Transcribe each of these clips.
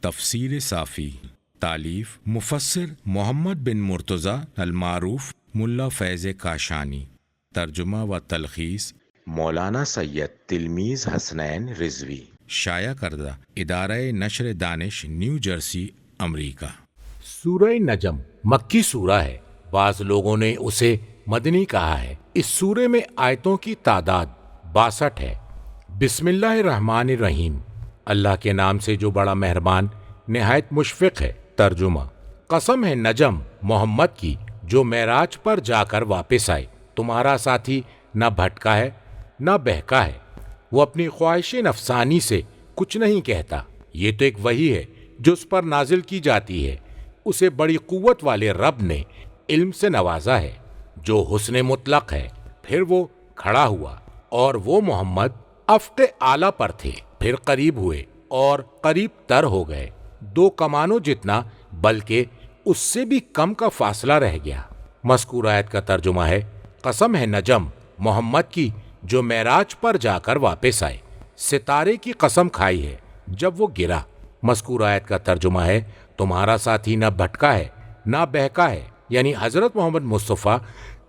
تفسیر صافی، تالیف مفسر محمد بن مرتضی المعروف ملا فیض کاشانی، ترجمہ و تلخیص مولانا سید تلمیذ حسنین رضوی، شائع کردہ ادارہ نشر دانش نیو جرسی امریکہ۔ سورہ نجم مکی سورہ ہے، بعض لوگوں نے اسے مدنی کہا ہے۔ اس سورے میں آیتوں کی تعداد 62 ہے۔ بسم اللہ الرحمن الرحیم، اللہ کے نام سے جو بڑا مہربان نہایت مشفق ہے۔ ترجمہ: قسم ہے نجم محمد کی جو معراج پر جا کر واپس آئے، تمہارا ساتھی نہ بھٹکا ہے نہ بہکا ہے، وہ اپنی خواہش نفسانی سے کچھ نہیں کہتا۔ یہ تو ایک وحی ہے جو اس پر نازل کی جاتی ہے، اسے بڑی قوت والے رب نے علم سے نوازا ہے جو حسن مطلق ہے۔ پھر وہ کھڑا ہوا اور وہ محمد افق اعلیٰ پر تھے، پھر قریب ہوئے اور قریب تر ہو گئے، 2 کمانوں جتنا، بلکہ اس سے بھی کم کا فاصلہ رہ گیا۔ مذکور آیت کا ترجمہ ہے: قسم ہے نجم محمد کی جو معراج پر جا کر واپس آئے، ستارے کی قسم کھائی ہے جب وہ گرا۔ مذکور آیت کا ترجمہ ہے: تمہارا ساتھی نہ بھٹکا ہے نہ بہکا ہے، یعنی حضرت محمد مصطفیٰ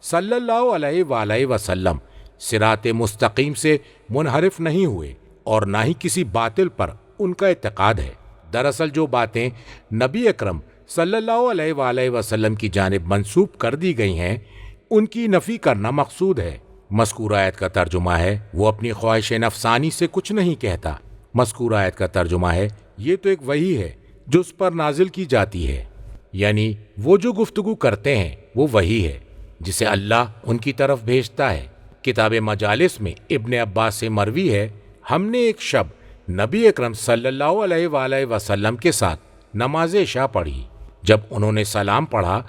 صلی اللہ علیہ وآلہ وسلم صراط مستقیم سے منحرف نہیں ہوئے اور نہ ہی کسی باطل پر ان کا اعتقاد ہے۔ دراصل جو باتیں نبی اکرم صلی اللہ علیہ وآلہ وسلم کی جانب منسوب کر دی گئی ہیں، ان کی نفی کرنا مقصود ہے۔ مذکور آیت کا ترجمہ ہے: وہ اپنی خواہش نفسانی سے کچھ نہیں کہتا۔ مذکور آیت کا ترجمہ ہے: یہ تو ایک وحی ہے جو اس پر نازل کی جاتی ہے، یعنی وہ جو گفتگو کرتے ہیں وہ وحی ہے جسے اللہ ان کی طرف بھیجتا ہے۔ کتاب مجالس میں ابن عباس سے مروی ہے، ہم نے ایک شب نبی اکرم صلی اللہ علیہ وآلہ وسلم کے ساتھ نماز عشاء پڑھی۔ جب انہوں نے سلام پڑھا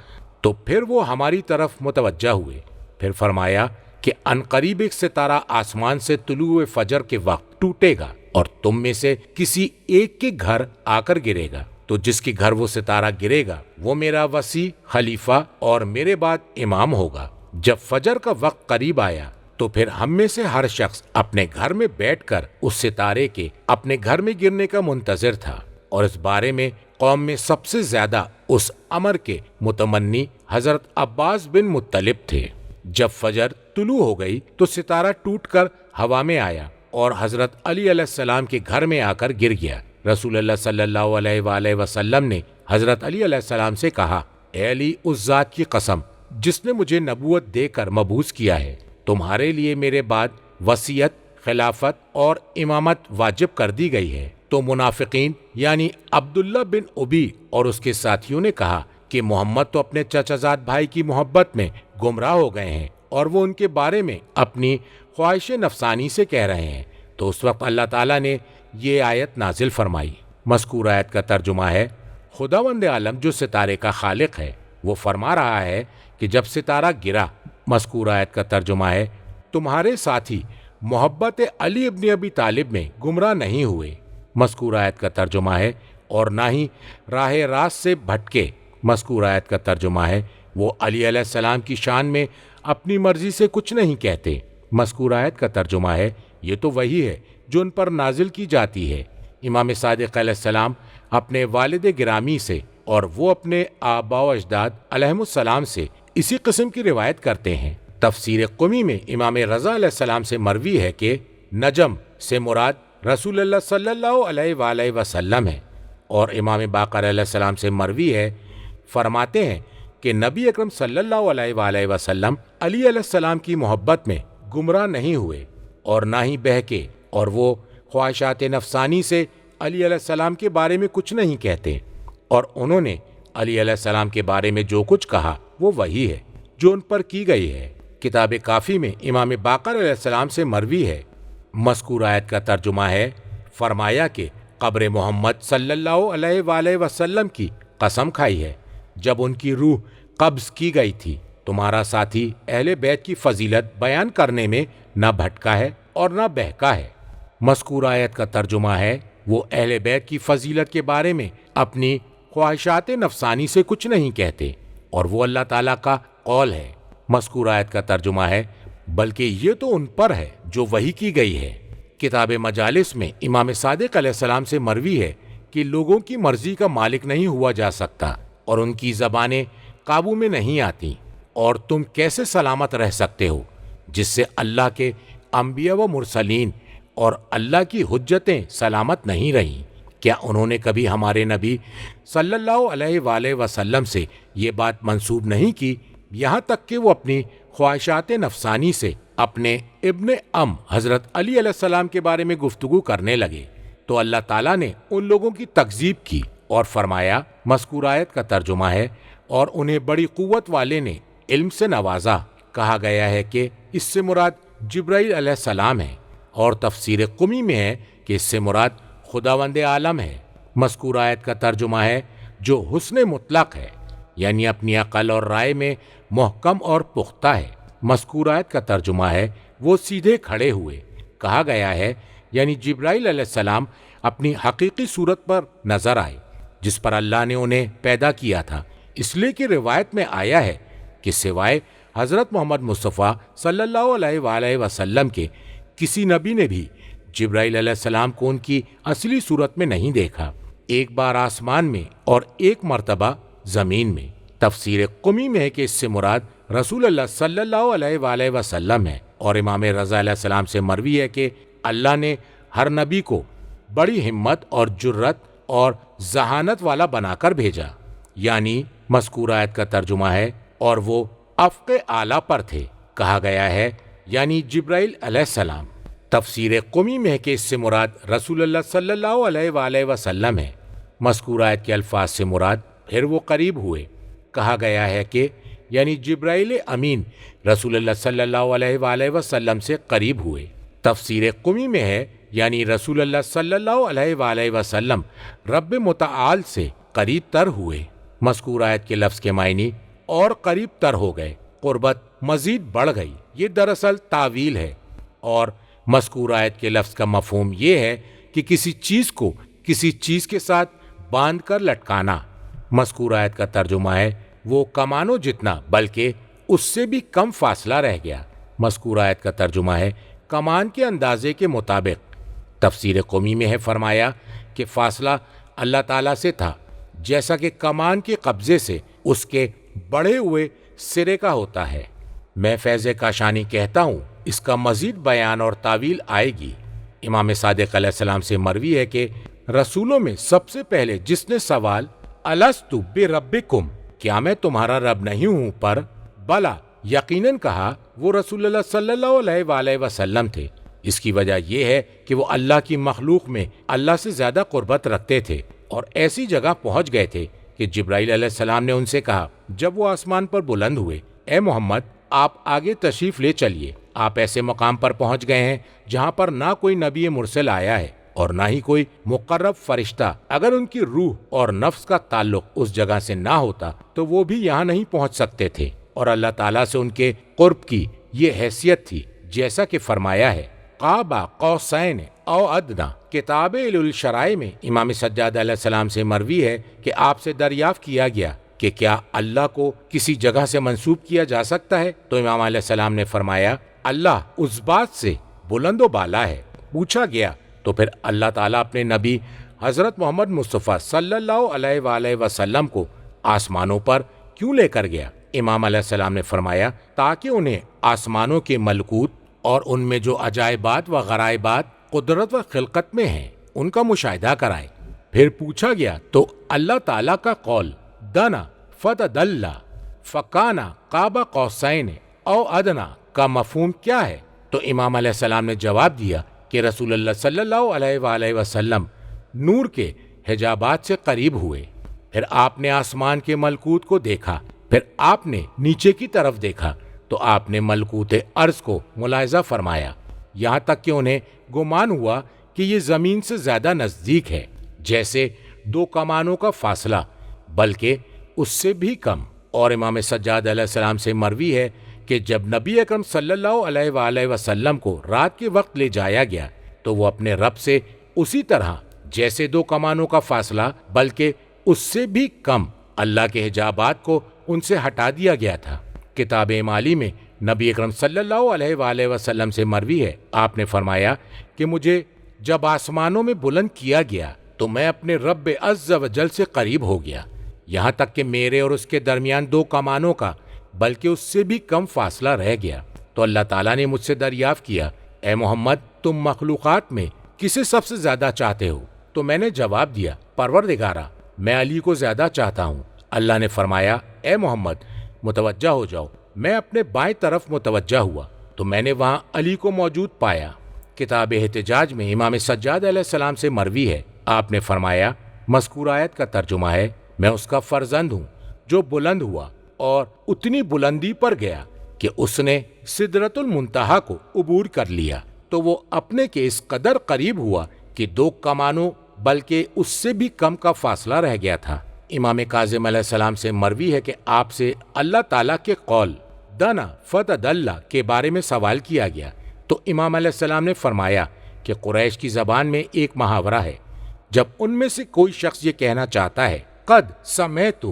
تو پھر وہ ہماری طرف متوجہ ہوئے، پھر فرمایا کہ عنقریب ایک ستارہ آسمان سے طلوع فجر کے وقت ٹوٹے گا اور تم میں سے کسی ایک کے گھر آ کر گرے گا، تو جس کے گھر وہ ستارہ گرے گا وہ میرا وصی، خلیفہ اور میرے بعد امام ہوگا۔ جب فجر کا وقت قریب آیا تو پھر ہم میں سے ہر شخص اپنے گھر میں بیٹھ کر اس ستارے کے اپنے گھر میں گرنے کا منتظر تھا، اور اس بارے میں قوم میں سب سے زیادہ اس امر کے متمنی حضرت عباس بن مطلب تھے۔ جب فجر طلوع ہو گئی تو ستارہ ٹوٹ کر ہوا میں آیا اور حضرت علی علیہ السلام کے گھر میں آ کر گر گیا۔ رسول اللہ صلی اللہ علیہ وآلہ وسلم نے حضرت علی علیہ السلام سے کہا: اے علی، اس ذات کی قسم جس نے مجھے نبوت دے کر مبعوث کیا ہے، تمہارے لیے میرے بعد وصیت، خلافت اور امامت واجب کر دی گئی ہے۔ تو منافقین یعنی عبداللہ بن ابی اور اس کے ساتھیوں نے کہا کہ محمد تو اپنے چچا زاد بھائی کی محبت میں گمراہ ہو گئے ہیں اور وہ ان کے بارے میں اپنی خواہش نفسانی سے کہہ رہے ہیں۔ تو اس وقت اللہ تعالیٰ نے یہ آیت نازل فرمائی۔ مذکور آیت کا ترجمہ ہے: خداوند عالم جو ستارے کا خالق ہے وہ فرما رہا ہے کہ جب ستارہ گرا۔ مذکور آیت کا ترجمہ ہے: تمہارے ساتھی محبت علی ابن ابی طالب میں گمراہ نہیں ہوئے۔ مذکور آیت کا ترجمہ ہے: اور نہ ہی راہ راست سے بھٹکے۔ مذکور آیت کا ترجمہ ہے: وہ علی علیہ السلام کی شان میں اپنی مرضی سے کچھ نہیں کہتے۔ مذکور آیت کا ترجمہ ہے: یہ تو وہی ہے جو ان پر نازل کی جاتی ہے۔ امام صادق علیہ السلام اپنے والد گرامی سے اور وہ اپنے آباء و اجداد علیہم السلام سے اسی قسم کی روایت کرتے ہیں۔ تفسیر قمی میں امام رضا علیہ السلام سے مروی ہے کہ نجم سے مراد رسول اللہ صلی اللہ علیہ وآلہ وسلم ہے، اور امام باقر علیہ السلام سے مروی ہے، فرماتے ہیں کہ نبی اکرم صلی اللہ علیہ وآلہ وسلم علی علیہ السلام کی محبت میں گمراہ نہیں ہوئے اور نہ ہی بہکے، اور وہ خواہشات نفسانی سے علی علیہ السلام کے بارے میں کچھ نہیں کہتے، اور انہوں نے علی علیہ السلام کے بارے میں جو کچھ کہا وہ وہی ہے جو ان پر کی گئی ہے۔ کتاب کافی میں امام باقر علیہ السلام سے مروی ہے، مذکور آیت کا ترجمہ ہے: فرمایا کہ قبر محمد صلی اللہ علیہ وآلہ وسلم کی قسم کھائی ہے جب ان کی روح قبض کی گئی تھی، تمہارا ساتھی اہل بیت کی فضیلت بیان کرنے میں نہ بھٹکا ہے اور نہ بہکا ہے۔ مذکور آیت کا ترجمہ ہے: وہ اہل بیت کی فضیلت کے بارے میں اپنی خواہشات نفسانی سے کچھ نہیں کہتے، اور وہ اللہ تعالیٰ کا قول ہے۔ مذکور آیت کا ترجمہ ہے: بلکہ یہ تو ان پر ہے جو وحی کی گئی ہے۔ کتاب مجالس میں امام صادق علیہ السلام سے مروی ہے کہ لوگوں کی مرضی کا مالک نہیں ہوا جا سکتا اور ان کی زبانیں قابو میں نہیں آتی، اور تم کیسے سلامت رہ سکتے ہو جس سے اللہ کے انبیاء و مرسلین اور اللہ کی حجتیں سلامت نہیں رہیں؟ کیا انہوں نے کبھی ہمارے نبی صلی اللہ علیہ وآلہ وسلم سے یہ بات منسوب نہیں کی، یہاں تک کہ وہ اپنی خواہشات نفسانی سے اپنے ابن حضرت علی علیہ السلام کے بارے میں گفتگو کرنے لگے؟ تو اللہ تعالیٰ نے ان لوگوں کی تکذیب کی اور فرمایا، مذکور آیت کا ترجمہ ہے، اور انہیں بڑی قوت والے نے علم سے نوازا۔ کہا گیا ہے کہ اس سے مراد جبرائیل علیہ السلام ہے، اور تفسیر قمی میں ہے کہ اس سے مراد خداوند عالم ہے۔ مذکور آیت کا ترجمہ ہے جو حسن مطلق ہے، یعنی اپنی عقل اور رائے میں محکم اور پختہ ہے۔ مذکور آیت کا ترجمہ ہے وہ سیدھے کھڑے ہوئے۔ کہا گیا ہے یعنی جبرائیل علیہ السلام اپنی حقیقی صورت پر نظر آئے جس پر اللہ نے انہیں پیدا کیا تھا، اس لیے کہ روایت میں آیا ہے کہ سوائے حضرت محمد مصطفیٰ صلی اللہ علیہ وآلہ وسلم کے کسی نبی نے بھی جبرائیل علیہ السلام کو ان کی اصلی صورت میں نہیں دیکھا، ایک بار آسمان میں اور ایک مرتبہ زمین میں۔ تفسیر قمی میں ہے کہ اس سے مراد رسول اللہ صلی اللہ علیہ وآلہ وسلم ہے، اور امام رضا علیہ السلام سے مروی ہے کہ اللہ نے ہر نبی کو بڑی ہمت اور جرت اور ذہانت والا بنا کر بھیجا، یعنی مذکور آیت کا ترجمہ ہے اور وہ افق اعلیٰ پر تھے۔ کہا گیا ہے یعنی جبرائیل علیہ السلام۔ تفسیر قمی میں ہے کہ اس سے مراد رسول اللہ صلی اللہ علیہ وآلہ وسلم ہے۔ مذکور آیت کے الفاظ سے مراد پھر وہ قریب ہوئے۔ کہا گیا ہے کہ یعنی جبرائیل امین رسول اللہ صلی اللہ علیہ وآلہ وسلم سے قریب ہوئے۔ تفسیر قمی میں ہے یعنی رسول اللہ صلی اللہ علیہ وآلہ وسلم رب متعال سے قریب تر ہوئے۔ مذکور آیت کے لفظ کے معنی اور قریب تر ہو گئے، قربت مزید بڑھ گئی، یہ دراصل تعویل ہے، اور مذکور آیت کے لفظ کا مفہوم یہ ہے کہ کسی چیز کو کسی چیز کے ساتھ باندھ کر لٹکانا۔ مذکور آیت کا ترجمہ ہے وہ کمانوں جتنا بلکہ اس سے بھی کم فاصلہ رہ گیا۔ مذکور آیت کا ترجمہ ہے کمان کے اندازے کے مطابق۔ تفسیر قومی میں ہے فرمایا کہ فاصلہ اللہ تعالیٰ سے تھا جیسا کہ کمان کے قبضے سے اس کے بڑھے ہوئے سرے کا ہوتا ہے۔ میں فیض کاشانی کہتا ہوں اس کا مزید بیان اور تعویل آئے گی۔ امام صادق علیہ السلام سے مروی ہے کہ رسولوں میں سب سے پہلے جس نے سوال الستُ بربکم، کیا میں تمہارا رب نہیں ہوں پر بلا یقیناً کہا، وہ رسول اللہ صلی اللہ علیہ وآلہ وسلم تھے۔ اس کی وجہ یہ ہے کہ وہ اللہ کی مخلوق میں اللہ سے زیادہ قربت رکھتے تھے اور ایسی جگہ پہنچ گئے تھے کہ جبرائیل علیہ السلام نے ان سے کہا جب وہ آسمان پر بلند ہوئے، اے محمد آپ آگے تشریف لے چلیے، آپ ایسے مقام پر پہنچ گئے ہیں جہاں پر نہ کوئی نبی مرسل آیا ہے اور نہ ہی کوئی مقرب فرشتہ۔ اگر ان کی روح اور نفس کا تعلق اس جگہ سے نہ ہوتا تو وہ بھی یہاں نہیں پہنچ سکتے تھے، اور اللہ تعالیٰ سے ان کے قرب کی یہ حیثیت تھی جیسا کہ فرمایا ہے قاب قوسین او ادنا۔ کتاب الشرائع میں امام سجاد علیہ السلام سے مروی ہے کہ آپ سے دریافت کیا گیا کہ کیا اللہ کو کسی جگہ سے منسوب کیا جا سکتا ہے؟ تو امام علیہ السلام نے فرمایا اللہ اس بات سے بلند و بالا ہے۔ پوچھا گیا تو پھر اللہ تعالیٰ اپنے نبی حضرت محمد مصطفیٰ صلی اللہ علیہ وآلہ وسلم کو آسمانوں پر کیوں لے کر گیا؟ امام علیہ السلام نے فرمایا تاکہ انہیں آسمانوں کے ملکوت اور ان میں جو عجائبات و غرائبات قدرت و خلقت میں ہیں ان کا مشاہدہ کرائے۔ پھر پوچھا گیا تو اللہ تعالیٰ کا قول دنا فتدلا فکانا قاب قوسین او ادنا کا مفہوم کیا ہے؟ تو امام علیہ السلام نے جواب دیا کہ رسول اللہ صلی اللہ علیہ وآلہ وسلم نور کے حجابات سے قریب ہوئے، پھر آپ نے آسمان کے ملکوت کو دیکھا، پھر آپ نے نیچے کی طرف دیکھا تو آپ نے ملکوت ارض کو ملاحظہ فرمایا، یہاں تک کہ انہیں گمان ہوا کہ یہ زمین سے زیادہ نزدیک ہے، جیسے دو کمانوں کا فاصلہ، بلکہ اس سے بھی کم۔ اور امام سجاد علیہ السلام سے مروی ہے کہ جب نبی اکرم صلی اللہ علیہ وآلہ وسلم کو رات کے وقت لے جایا گیا تو وہ اپنے رب سے اسی طرح جیسے دو کمانوں کا فاصلہ بلکہ اس سے بھی کم اللہ کے حجابات کو ان سے ہٹا دیا گیا تھا۔ کتاب مالی میں نبی اکرم صلی اللہ علیہ وآلہ وسلم سے مروی ہے، آپ نے فرمایا کہ مجھے جب آسمانوں میں بلند کیا گیا تو میں اپنے رب عز و جل سے قریب ہو گیا، یہاں تک کہ میرے اور اس کے درمیان 2 کمانوں کا بلکہ اس سے بھی کم فاصلہ رہ گیا۔ تو اللہ تعالیٰ نے مجھ سے دریافت کیا، اے محمد تم مخلوقات میں کسے سب سے زیادہ چاہتے ہو؟ تو میں نے جواب دیا، پروردگارا میں علی کو زیادہ چاہتا ہوں۔ اللہ نے فرمایا، اے محمد متوجہ ہو جاؤ۔ میں اپنے بائیں طرف متوجہ ہوا تو میں نے وہاں علی کو موجود پایا۔ کتاب احتجاج میں امام سجاد علیہ السلام سے مروی ہے، آپ نے فرمایا، مذکور آیت کا ترجمہ ہے، میں اس کا فرزند ہوں جو بلند ہوا اور اتنی بلندی پر گیا کہ اس نے سدرۃ المنتہا کو عبور کر لیا، تو وہ اپنے کے اس قدر قریب ہوا کہ 2 کمانوں بلکہ اس سے بھی کم کا فاصلہ رہ گیا تھا۔ امام کاظم علیہ السلام سے مروی ہے کہ آپ سے اللہ تعالیٰ کے قول دنا فتدلہ کے بارے میں سوال کیا گیا تو امام علیہ السلام نے فرمایا کہ قریش کی زبان میں ایک محاورہ ہے، جب ان میں سے کوئی شخص یہ کہنا چاہتا ہے قد سمعت،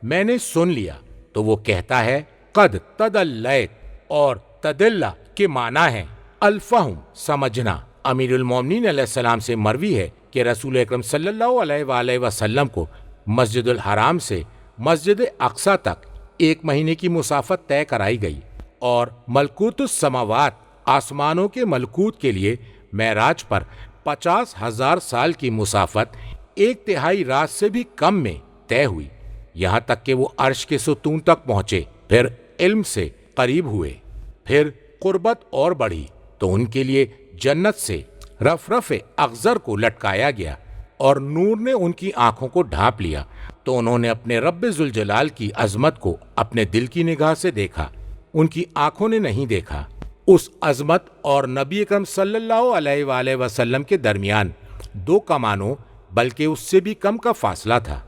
میں نے سن لیا، تو وہ کہتا ہے قد تدلیت، اور تدلہ کے معنی ہے الفہم، سمجھنا۔ امیر المومنین علیہ السلام سے مروی ہے کہ رسول اکرم صلی اللہ علیہ وآلہ وسلم کو مسجد الحرام سے مسجد اقصی تک 1 مہینے کی مسافت طے کرائی گئی، اور ملکوت السماوات، آسمانوں کے ملکوت کے لیے معراج پر 50,000 سال کی مسافت 1/3 رات سے بھی کم میں طے ہوئی، یہاں تک کہ وہ عرش کے ستون تک پہنچے، پھر علم سے قریب ہوئے، پھر قربت اور بڑھی تو ان کے لیے جنت سے رفرف اخضر کو لٹکایا گیا اور نور نے ان کی آنکھوں کو ڈھانپ لیا، تو انہوں نے اپنے رب ذوالجلال کی عظمت کو اپنے دل کی نگاہ سے دیکھا، ان کی آنکھوں نے نہیں دیکھا۔ اس عظمت اور نبی اکرم صلی اللہ علیہ وآلہ وسلم کے درمیان 2 کمانوں بلکہ اس سے بھی کم کا فاصلہ تھا۔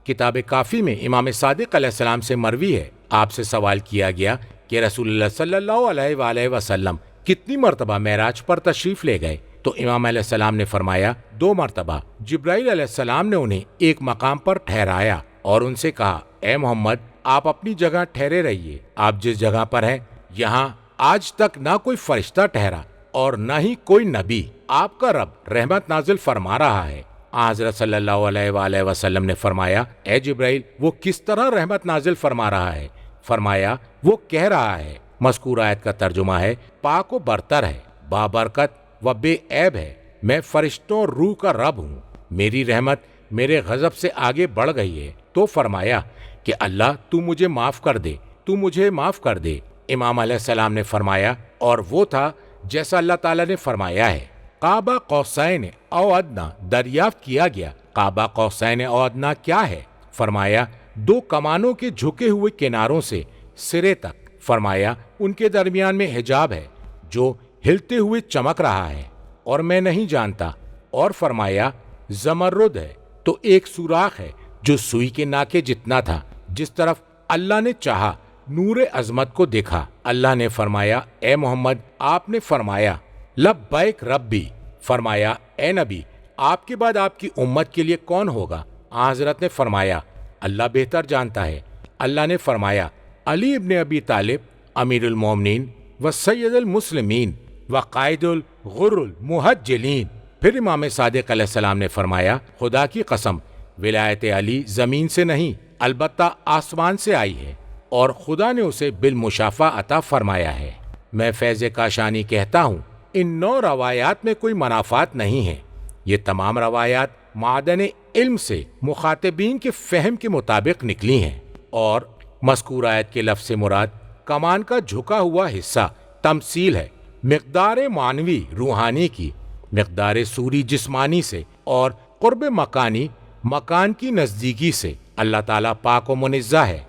کتاب کافی میں امام صادق علیہ السلام سے مروی ہے، آپ سے سوال کیا گیا کہ رسول اللہ صلی اللہ علیہ وآلہ وسلم کتنی مرتبہ معراج پر تشریف لے گئے؟ تو امام علیہ السلام نے فرمایا 2 مرتبہ۔ جبرائیل علیہ السلام نے انہیں ایک مقام پر ٹھہرایا اور ان سے کہا، اے محمد آپ اپنی جگہ ٹھہرے رہیے، آپ جس جگہ پر ہیں یہاں آج تک نہ کوئی فرشتہ ٹھہرا اور نہ ہی کوئی نبی، آپ کا رب رحمت نازل فرما رہا ہے۔ حضرت صلی اللہ علیہ وآلہ وسلم نے فرمایا، اے جبرائیل وہ کس طرح رحمت نازل فرما رہا ہے؟ فرمایا وہ کہہ رہا ہے، مذکور آیت کا ترجمہ ہے، پاک و برتر ہے، بابرکت و بے عیب ہے، میں فرشتوں اور روح کا رب ہوں، میری رحمت میرے غضب سے آگے بڑھ گئی ہے۔ تو فرمایا کہ اللہ تو مجھے معاف کر دے، تو مجھے معاف کر دے۔ امام علیہ السلام نے فرمایا، اور وہ تھا جیسا اللہ تعالیٰ نے فرمایا ہے۔ قاب قوسین او ادنا دریافت کیا گیا، قاب قوسین او ادنا کیا ہے؟ فرمایا 2 کمانوں کے جھکے ہوئے کناروں سے سرے تک۔ فرمایا ان کے درمیان میں حجاب ہے جو ہلتے ہوئے چمک رہا ہے اور میں نہیں جانتا۔ اور فرمایا زمرد ہے تو ایک سوراخ ہے جو سوئی کے ناکے جتنا تھا، جس طرف اللہ نے چاہا نور عظمت کو دیکھا۔ اللہ نے فرمایا، اے محمد آپ نے فرمایا لبیک ربی، فرمایا اے نبی آپ کے بعد آپ کی امت کے لیے کون ہوگا؟ حضرت نے فرمایا اللہ بہتر جانتا ہے۔ اللہ نے فرمایا علی ابن ابی طالب امیر المومنین و سید المسلمین و قائد الغر المحجلین۔ پھر امام صادق علیہ السلام نے فرمایا خدا کی قسم ولایت علی زمین سے نہیں البتہ آسمان سے آئی ہے اور خدا نے اسے بالمشافہ عطا فرمایا ہے۔ میں فیض کاشانی کہتا ہوں ان 9 روایات میں کوئی منافات نہیں ہے، یہ تمام روایات معدن علم سے مخاطبین کے فہم کے مطابق نکلی ہیں، اور مذکور آیت کے لفظ سے مراد کمان کا جھکا ہوا حصہ تمثیل ہے مقدار معنوی روحانی کی، مقدار سوری جسمانی سے، اور قرب مکانی مکان کی نزدیکی سے۔ اللہ تعالیٰ پاک و منزہ ہے،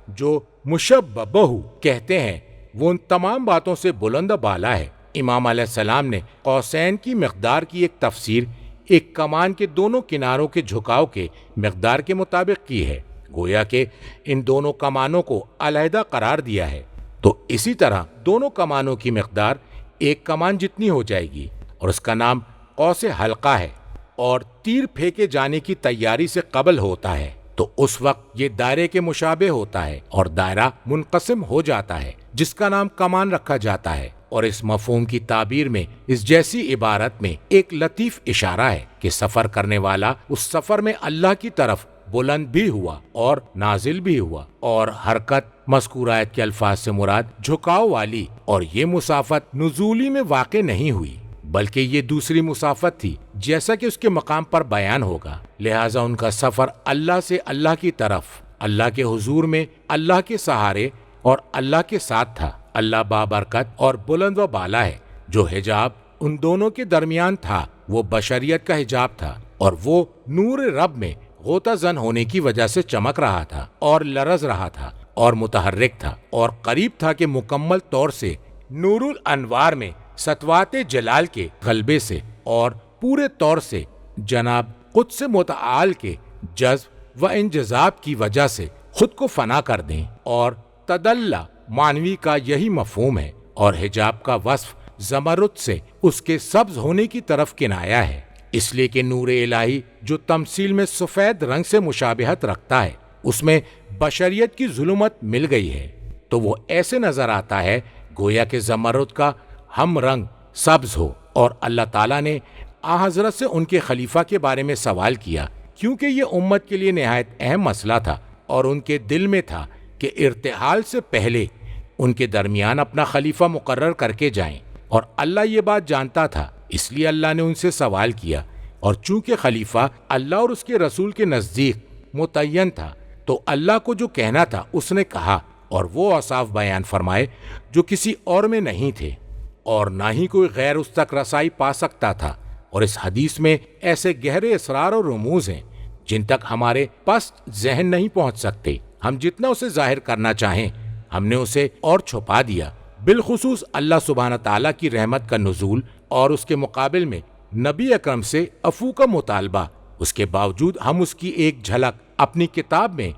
جو مشببہ کہتے ہیں وہ ان تمام باتوں سے بلند بالا ہے۔ امام علیہ السلام نے قوسین کی مقدار کی ایک تفسیر ایک کمان کے دونوں کناروں کے جھکاؤ کے مقدار کے مطابق کی ہے، گویا کہ ان دونوں کمانوں کو علیحدہ قرار دیا ہے، تو اسی طرح دونوں کمانوں کی مقدار ایک کمان جتنی ہو جائے گی، اور اس کا نام قوس حلقہ ہے، اور تیر پھینکے جانے کی تیاری سے قبل ہوتا ہے، تو اس وقت یہ دائرے کے مشابہ ہوتا ہے اور دائرہ منقسم ہو جاتا ہے جس کا نام کمان رکھا جاتا ہے۔ اور اس مفہوم کی تعبیر میں اس جیسی عبارت میں ایک لطیف اشارہ ہے کہ سفر کرنے والا اس سفر میں اللہ کی طرف بلند بھی ہوا اور نازل بھی ہوا، اور حرکت مذکور آیت کے الفاظ سے مراد جھکاؤ والی، اور یہ مسافت نزولی میں واقع نہیں ہوئی بلکہ یہ دوسری مسافت تھی جیسا کہ اس کے مقام پر بیان ہوگا۔ لہٰذا ان کا سفر اللہ سے اللہ کی طرف، اللہ کے حضور میں اللہ کے سہارے اور اللہ کے ساتھ تھا۔ اللہ بابرکت اور بلند و بالا ہے۔ جو حجاب ان دونوں کے درمیان تھا وہ بشریت کا حجاب تھا، اور وہ نور رب میں غوطہ زن ہونے کی وجہ سے چمک رہا تھا اور لرز رہا تھا اور متحرک تھا، اور قریب تھا کہ مکمل طور سے نور الانوار میں سطوات جلال کے غلبے سے اور پورے طور سے جناب قدس متعال کے جذب و انجذاب کی وجہ سے خود کو فنا کر دیں، اور تدلّ معنوی کا یہی مفہوم ہے، اور حجاب کا وصف زمرد سے اس کے سبز ہونے کی طرف کنایا ہے، اس لیے کہ نور الہی جو تمثیل میں سفید رنگ سے مشابہت رکھتا ہے اس میں بشریت کی ظلمت مل گئی ہے، تو وہ ایسے نظر آتا ہے گویا کہ زمرد کا ہم رنگ سبز ہو۔ اور اللہ تعالیٰ نے آن حضرت سے ان کے خلیفہ کے بارے میں سوال کیا، کیونکہ یہ امت کے لیے نہایت اہم مسئلہ تھا، اور ان کے دل میں تھا کہ ارتحال سے پہلے ان کے درمیان اپنا خلیفہ مقرر کر کے جائیں، اور اللہ یہ بات جانتا تھا، اس لیے اللہ نے ان سے سوال کیا، اور چونکہ خلیفہ اللہ اور اس کے رسول کے نزدیک متعین تھا تو اللہ کو جو کہنا تھا اس نے کہا، اور وہ اوصاف بیان فرمائے جو کسی اور میں نہیں تھے، اور نہ ہی کوئی غیر اس تک رسائی پا سکتا تھا۔ اور اس حدیث میں ایسے گہرے اسرار اور رموز ہیں جن تک ہمارے پست ذہن نہیں پہنچ سکتے، ہم جتنا اسے ظاہر کرنا چاہیں ہم نے اسے اور چھپا دیا۔ بالخصوص اللہ سبحانہ تعالیٰ کی رحمت کا نزول اور اس کے مقابل میں نبی اکرم سے عفو کا مطالبہ، اس کے باوجود ہم اس کی ایک جھلک اپنی کتاب میں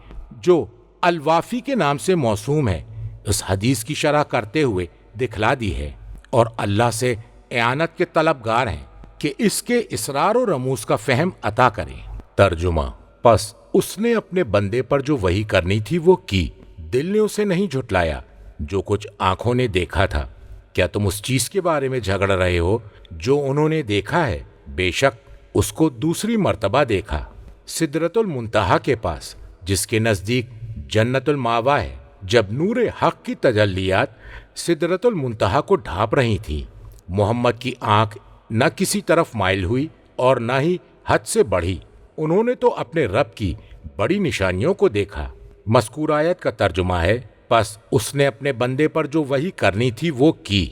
جو الوافی کے نام سے موسوم ہے اس حدیث کی شرح کرتے ہوئے دکھلا دی ہے، اور اللہ سے اعانت کے طلبگار ہیں کہ اس کے اسرار و رموز کا فہم عطا کریں۔ ترجمہ: پس اس نے اپنے بندے پر جو وحی کرنی تھی وہ کی، دل نے اسے نہیں جھٹلایا جو کچھ آنکھوں نے دیکھا تھا۔ کیا تم اس چیز کے بارے میں جھگڑ رہے ہو جو انہوں نے دیکھا ہے؟ بے شک اس کو دوسری مرتبہ دیکھا، سدرۃ المنتہا کے پاس، جس کے نزدیک جنت الماوا ہے۔ جب نور حق کی تجلیات سدرۃ المنتہا کو ڈھانپ رہی تھی، محمد کی آنکھ نہ کسی طرف مائل ہوئی اور نہ ہی حد سے بڑھی، انہوں نے تو اپنے رب کی بڑی نشانیوں کو دیکھا۔ مذکور آیت کا ترجمہ ہے، پس اس نے اپنے بندے پر جو وحی کرنی تھی وہ کی،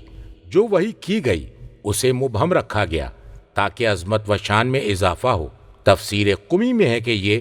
جو وحی کی گئی اسے مبہم رکھا گیا تاکہ عظمت و شان میں اضافہ ہو۔ تفسیر قمی میں ہے کہ یہ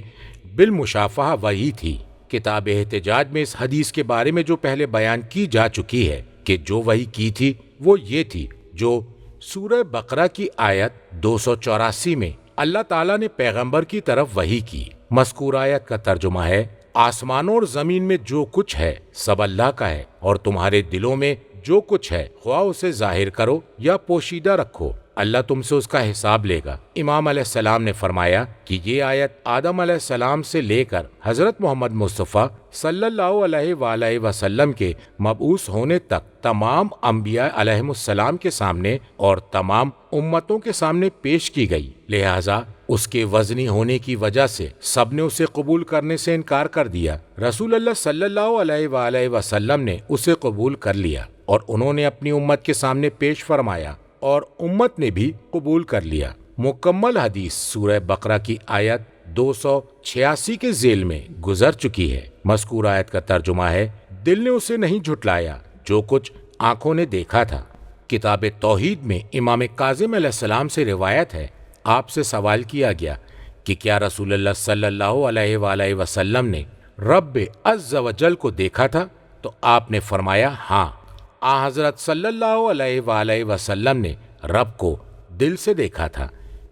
بالمشافہہ وحی تھی۔ کتاب احتجاج میں اس حدیث کے بارے میں جو پہلے بیان کی جا چکی ہے کہ جو وحی کی تھی وہ یہ تھی جو سورہ بقرہ کی آیت 284 میں اللہ تعالیٰ نے پیغمبر کی طرف وحی کی۔ مذکور آیت کا ترجمہ ہے، آسمانوں اور زمین میں جو کچھ ہے سب اللہ کا ہے، اور تمہارے دلوں میں جو کچھ ہے خواہ اسے ظاہر کرو یا پوشیدہ رکھو، اللہ تم سے اس کا حساب لے گا۔ امام علیہ السلام نے فرمایا کہ یہ آیت آدم علیہ السلام سے لے کر حضرت محمد مصطفیٰ صلی اللہ علیہ وآلہ وسلم کے مبعوث ہونے تک تمام انبیاء علیہم السلام کے سامنے اور تمام امتوں کے سامنے پیش کی گئی، لہٰذا اس کے وزنی ہونے کی وجہ سے سب نے اسے قبول کرنے سے انکار کر دیا۔ رسول اللہ صلی اللہ علیہ وآلہ وسلم نے اسے قبول کر لیا اور انہوں نے اپنی امت کے سامنے پیش فرمایا اور امت نے بھی قبول کر لیا۔ مکمل حدیث سورہ بقرہ کی آیت 286 کے ذیل میں گزر چکی ہے۔ مذکور آیت کا ترجمہ ہے، دل نے اسے نہیں جھٹلایا جو کچھ آنکھوں نے دیکھا تھا۔ کتاب توحید میں امام کاظم علیہ السلام سے روایت ہے، آپ سے سوال کیا گیا کہ کیا رسول اللہ صلی اللہ علیہ وآلہ وسلم نے رب عز و جل کو دیکھا تھا؟ تو آپ نے فرمایا ہاں۔ حضرت صلی اللہ علیہ وآلہ وسلم نے رب کو دل سے دیکھا تھا۔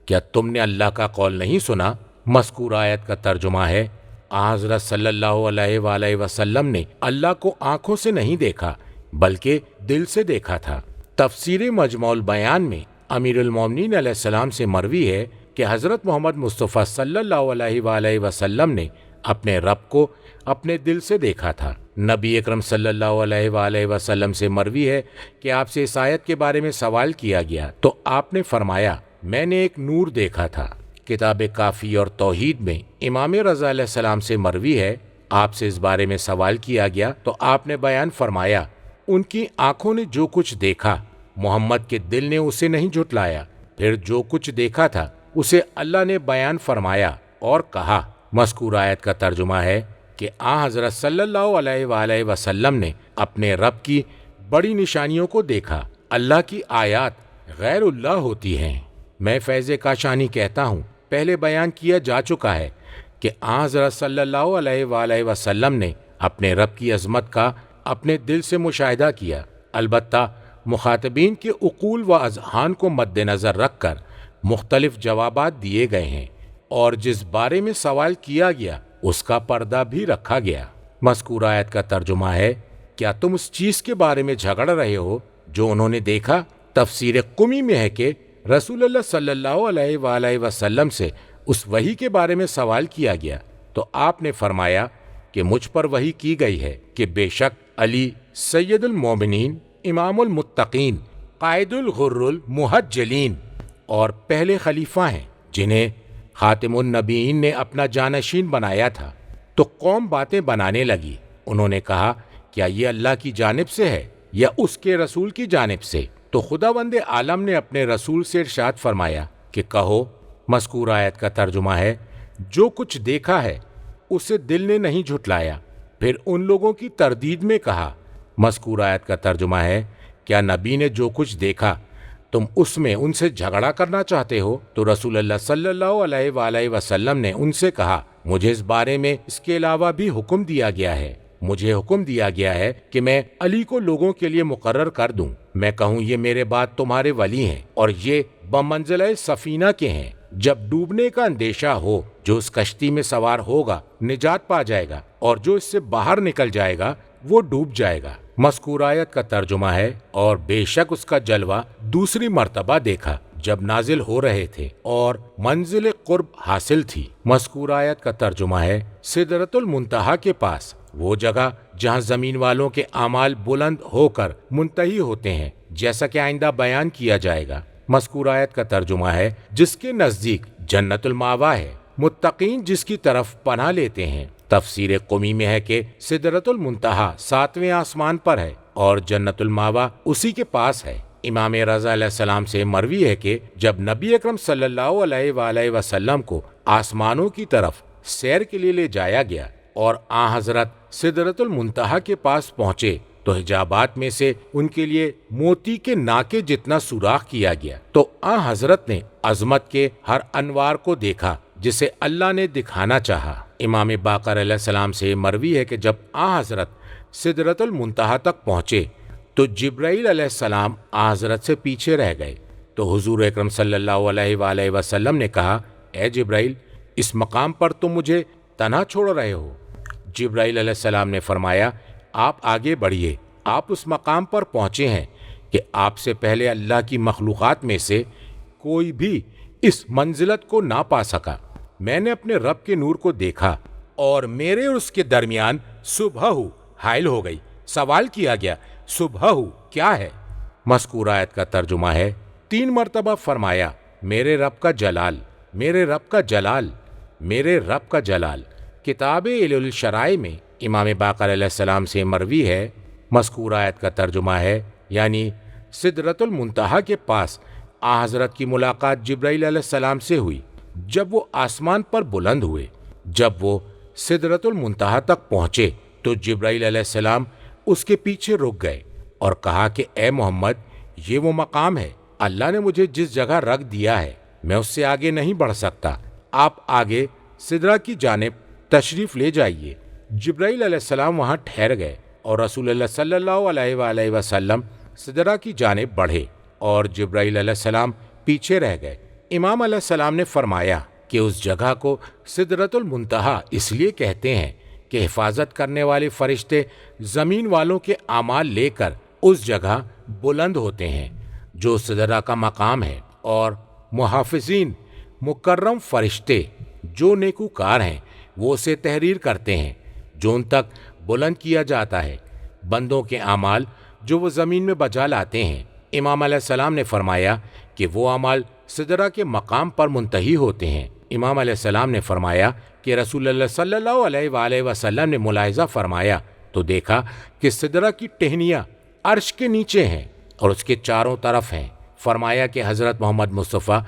کیا تم نے اللہ کا قول نہیں سنا؟ مذکور آیت کا ترجمہ ہے، حضرت صلی اللہ علیہ وآلہ وسلم نے اللہ کو آنکھوں سے نہیں دیکھا بلکہ دل سے دیکھا تھا۔ تفسیر مجموع البیان میں امیر المومنین علیہ السلام سے مروی ہے کہ حضرت محمد مصطفیٰ صلی اللہ علیہ وآلہ وسلم نے اپنے رب کو اپنے دل سے دیکھا تھا۔ نبی اکرم صلی اللہ علیہ وآلہ وسلم سے مروی ہے کہ آپ سے اس آیت کے بارے میں سوال کیا گیا تو آپ نے فرمایا میں نے ایک نور دیکھا تھا۔ کتاب کافی اور توحید میں امام رضا علیہ السلام سے مروی ہے آپ سے اس بارے میں سوال کیا گیا تو آپ نے بیان فرمایا ان کی آنکھوں نے جو کچھ دیکھا محمد کے دل نے اسے نہیں جھٹلایا، پھر جو کچھ دیکھا تھا اسے اللہ نے بیان فرمایا اور کہا۔ مذکور آیت کا ترجمہ ہے کہ آن حضرت صلی اللہ علیہ وآلہ وسلم نے اپنے رب کی بڑی نشانیوں کو دیکھا۔ اللہ کی آیات غیر اللہ ہوتی ہیں۔ میں فیض کاشانی کہتا ہوں پہلے بیان کیا جا چکا ہے کہ آن حضرت صلی اللہ علیہ وآلہ وسلم نے اپنے رب کی عظمت کا اپنے دل سے مشاہدہ کیا، البتہ مخاطبین کے عقول و اذہان کو مد نظر رکھ کر مختلف جوابات دیے گئے ہیں اور جس بارے میں سوال کیا گیا اس کا پردہ بھی رکھا گیا۔ مذکور آیت کا ترجمہ ہے کیا تم اس چیز کے بارے میں جھگڑ رہے ہو جو انہوں نے دیکھا؟ تفسیر قمی میں ہے کہ رسول اللہ صلی اللہ علیہ وآلہ وسلم سے اس وحی کے بارے میں سوال کیا گیا تو آپ نے فرمایا کہ مجھ پر وحی کی گئی ہے کہ بے شک علی سید المومنین، امام المتقین، قائد الغر المحجلین اور پہلے خلیفہ ہیں جنہیں خاتم النبیین نے اپنا جانشین بنایا تھا۔ تو قوم باتیں بنانے لگی، انہوں نے کہا کیا یہ اللہ کی جانب سے ہے یا اس کے رسول کی جانب سے؟ تو خداوند عالم نے اپنے رسول سے ارشاد فرمایا کہ کہو، مذکور آیت کا ترجمہ ہے جو کچھ دیکھا ہے اسے دل نے نہیں جھٹلایا، پھر ان لوگوں کی تردید میں کہا۔ مذکور آیت کا ترجمہ ہے کیا نبی نے جو کچھ دیکھا تم اس میں ان سے جھگڑا کرنا چاہتے ہو؟ تو رسول اللہ صلی اللہ علیہ وآلہ وسلم نے ان سے کہا مجھے اس بارے میں اس کے علاوہ بھی حکم دیا گیا ہے، مجھے حکم دیا گیا ہے کہ میں علی کو لوگوں کے لیے مقرر کر دوں، میں کہوں یہ میرے بعد تمہارے ولی ہیں اور یہ بمنزلہ سفینہ کے ہیں، جب ڈوبنے کا اندیشہ ہو جو اس کشتی میں سوار ہوگا نجات پا جائے گا اور جو اس سے باہر نکل جائے گا وہ ڈوب جائے گا۔ مذکور آیت کا ترجمہ ہے اور بے شک اس کا جلوہ دوسری مرتبہ دیکھا جب نازل ہو رہے تھے اور منزل قرب حاصل تھی۔ مذکور آیت کا ترجمہ ہے سدرۃ المنتہا کے پاس، وہ جگہ جہاں زمین والوں کے اعمال بلند ہو کر منتہی ہوتے ہیں، جیسا کہ آئندہ بیان کیا جائے گا۔ مذکور آیت کا ترجمہ ہے جس کے نزدیک جنت الماوا ہے، متقین جس کی طرف پناہ لیتے ہیں۔ تفسیر قمی میں ہے کہ سدرۃ المنتہا 7ویں آسمان پر ہے اور جنت الماوا اسی کے پاس ہے۔ امام رضا علیہ السلام سے مروی ہے کہ جب نبی اکرم صلی اللہ علیہ وآلہ وسلم کو آسمانوں کی طرف سیر کے لیے لے جایا گیا اور آن حضرت سدرۃ المنتہا کے پاس پہنچے تو حجابات میں سے ان کے لیے موتی کے ناکے جتنا سوراخ کیا گیا، تو آن حضرت نے عظمت کے ہر انوار کو دیکھا جسے اللہ نے دکھانا چاہا۔ امام باقر علیہ السلام سے مروی ہے کہ جب آن حضرت سدرۃ المنتہا تک پہنچے تو جبرائیل علیہ السلام آن حضرت سے پیچھے رہ گئے، تو حضور اکرم صلی اللہ علیہ وآلہ وسلم نے کہا اے جبرائیل، اس مقام پر تم مجھے تنہا چھوڑ رہے ہو؟ جبرائیل علیہ السلام نے فرمایا آپ آگے بڑھیے، آپ اس مقام پر پہنچے ہیں کہ آپ سے پہلے اللہ کی مخلوقات میں سے کوئی بھی اس منزلت کو نہ پا سکا۔ میں نے اپنے رب کے نور کو دیکھا اور میرے اور اس کے درمیان صبح حائل ہو گئی۔ سوال کیا گیا صبح کیا ہے؟ مذکور آیت کا ترجمہ ہے 3 مرتبہ فرمایا میرے رب کا جلال، میرے رب کا جلال، میرے رب کا جلال۔ کتاب علل الشرائع میں امام باقر علیہ السلام سے مروی ہے، مذکور آیت کا ترجمہ ہے یعنی سدرۃ المنتہا کے پاس آن حضرت کی ملاقات جبرائیل علیہ السلام سے ہوئی جب وہ آسمان پر بلند ہوئے۔ جب وہ سدرۃ المنتہا تک پہنچے تو جبرائیل علیہ السلام اس کے پیچھے رک گئے اور کہا کہ اے محمد، یہ وہ مقام ہے، اللہ نے مجھے جس جگہ رکھ دیا ہے میں اس سے آگے نہیں بڑھ سکتا، آپ آگے سدرہ کی جانب تشریف لے جائیے۔ جبرائیل علیہ السلام وہاں ٹھہر گئے اور رسول اللہ صلی اللہ علیہ وآلہ وسلم سدرہ کی جانب بڑھے اور جبرائیل علیہ السلام پیچھے رہ گئے۔ امام علیہ السلام نے فرمایا کہ اس جگہ کو سدرۃ المنتہا اس لیے کہتے ہیں کہ حفاظت کرنے والے فرشتے زمین والوں کے اعمال لے کر اس جگہ بلند ہوتے ہیں جو سدرہ کا مقام ہے، اور محافظین مکرم فرشتے جو نیکوکار ہیں وہ اسے تحریر کرتے ہیں۔ جو ان تک بلند کیا جاتا ہے، بندوں کے اعمال جو وہ زمین میں بجا لاتے ہیں۔ امام علیہ السلام نے فرمایا کہ وہ اعمال سدرہ کے مقام پر منتہی ہوتے ہیں۔ امام علیہ السلام نے فرمایا کہ رسول اللہ صلی اللہ علیہ وآلہ وسلم نے ملاحظہ فرمایا تو دیکھا کہ سدرہ کی ٹہنیاں عرش کے نیچے ہیں اور اس کے چاروں طرف ہیں۔ فرمایا کہ حضرت محمد مصطفیٰ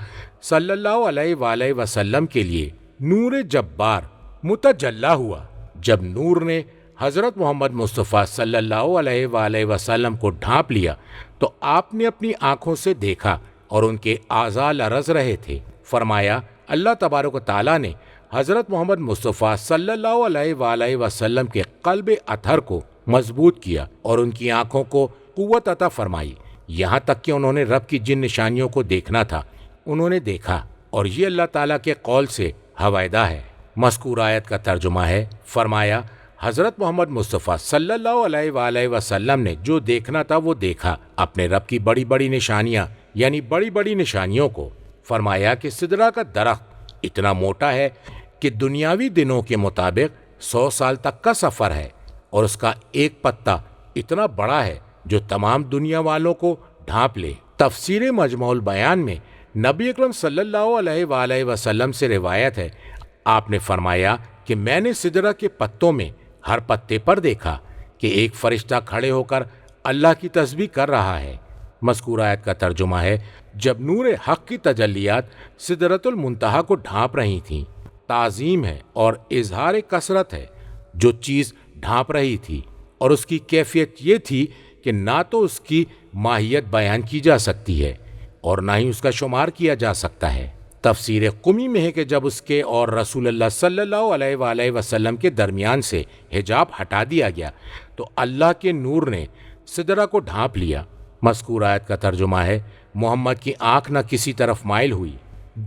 صلی اللہ علیہ وآلہ وسلم کے لیے نور جبار متجلا ہوا۔ جب نور نے حضرت محمد مصطفیٰ صلی اللہ علیہ وآلہ وسلم کو ڈھانپ لیا تو آپ نے اپنی آنکھوں سے دیکھا اور ان کے اعضاء لرز رہے تھے۔ فرمایا اللہ تبارک و تعالیٰ نے حضرت محمد مصطفیٰ صلی اللہ علیہ وآلہ وسلم کے قلب اطہر کو مضبوط کیا اور ان کی آنکھوں کو قوت عطا فرمائی، یہاں تک کہ انہوں نے رب کی جن نشانیوں کو دیکھنا تھا انہوں نے دیکھا، اور یہ اللہ تعالیٰ کے قول سے ہویدہ ہے۔ مذکور آیت کا ترجمہ ہے، فرمایا حضرت محمد مصطفیٰ صلی اللہ علیہ وآلہ وسلم نے جو دیکھنا تھا وہ دیکھا، اپنے رب کی بڑی بڑی نشانیاں یعنی بڑی بڑی نشانیوں کو۔ فرمایا کہ سدرہ کا درخت اتنا موٹا ہے کہ دنیاوی دنوں کے مطابق 100 سال تک کا سفر ہے، اور اس کا ایک پتا اتنا بڑا ہے جو تمام دنیا والوں کو ڈھانپ لے۔ تفسیر مجموع البیان میں نبی اکرم صلی اللہ علیہ وآلہ وسلم سے روایت ہے، آپ نے فرمایا کہ میں نے سدرہ کے پتوں میں ہر پتے پر دیکھا کہ ایک فرشتہ کھڑے ہو کر اللہ کی تسبیح کر رہا ہے۔ مذکور آیت کا ترجمہ ہے، جب نور حق کی تجلیات سدرۃ المنتہا کو ڈھانپ رہی تھیں، تعظیم ہے اور اظہار کثرت ہے جو چیز ڈھانپ رہی تھی، اور اس کی کیفیت یہ تھی کہ نہ تو اس کی ماہیت بیان کی جا سکتی ہے اور نہ ہی اس کا شمار کیا جا سکتا ہے۔ تفسیر قمی میں ہے کہ جب اس کے اور رسول اللہ صلی اللہ علیہ وآلہ وسلم کے درمیان سے حجاب ہٹا دیا گیا تو اللہ کے نور نے سدرہ کو ڈھانپ لیا۔ مذکور آیت کا ترجمہ ہے، محمد کی آنکھ نہ کسی طرف مائل ہوئی۔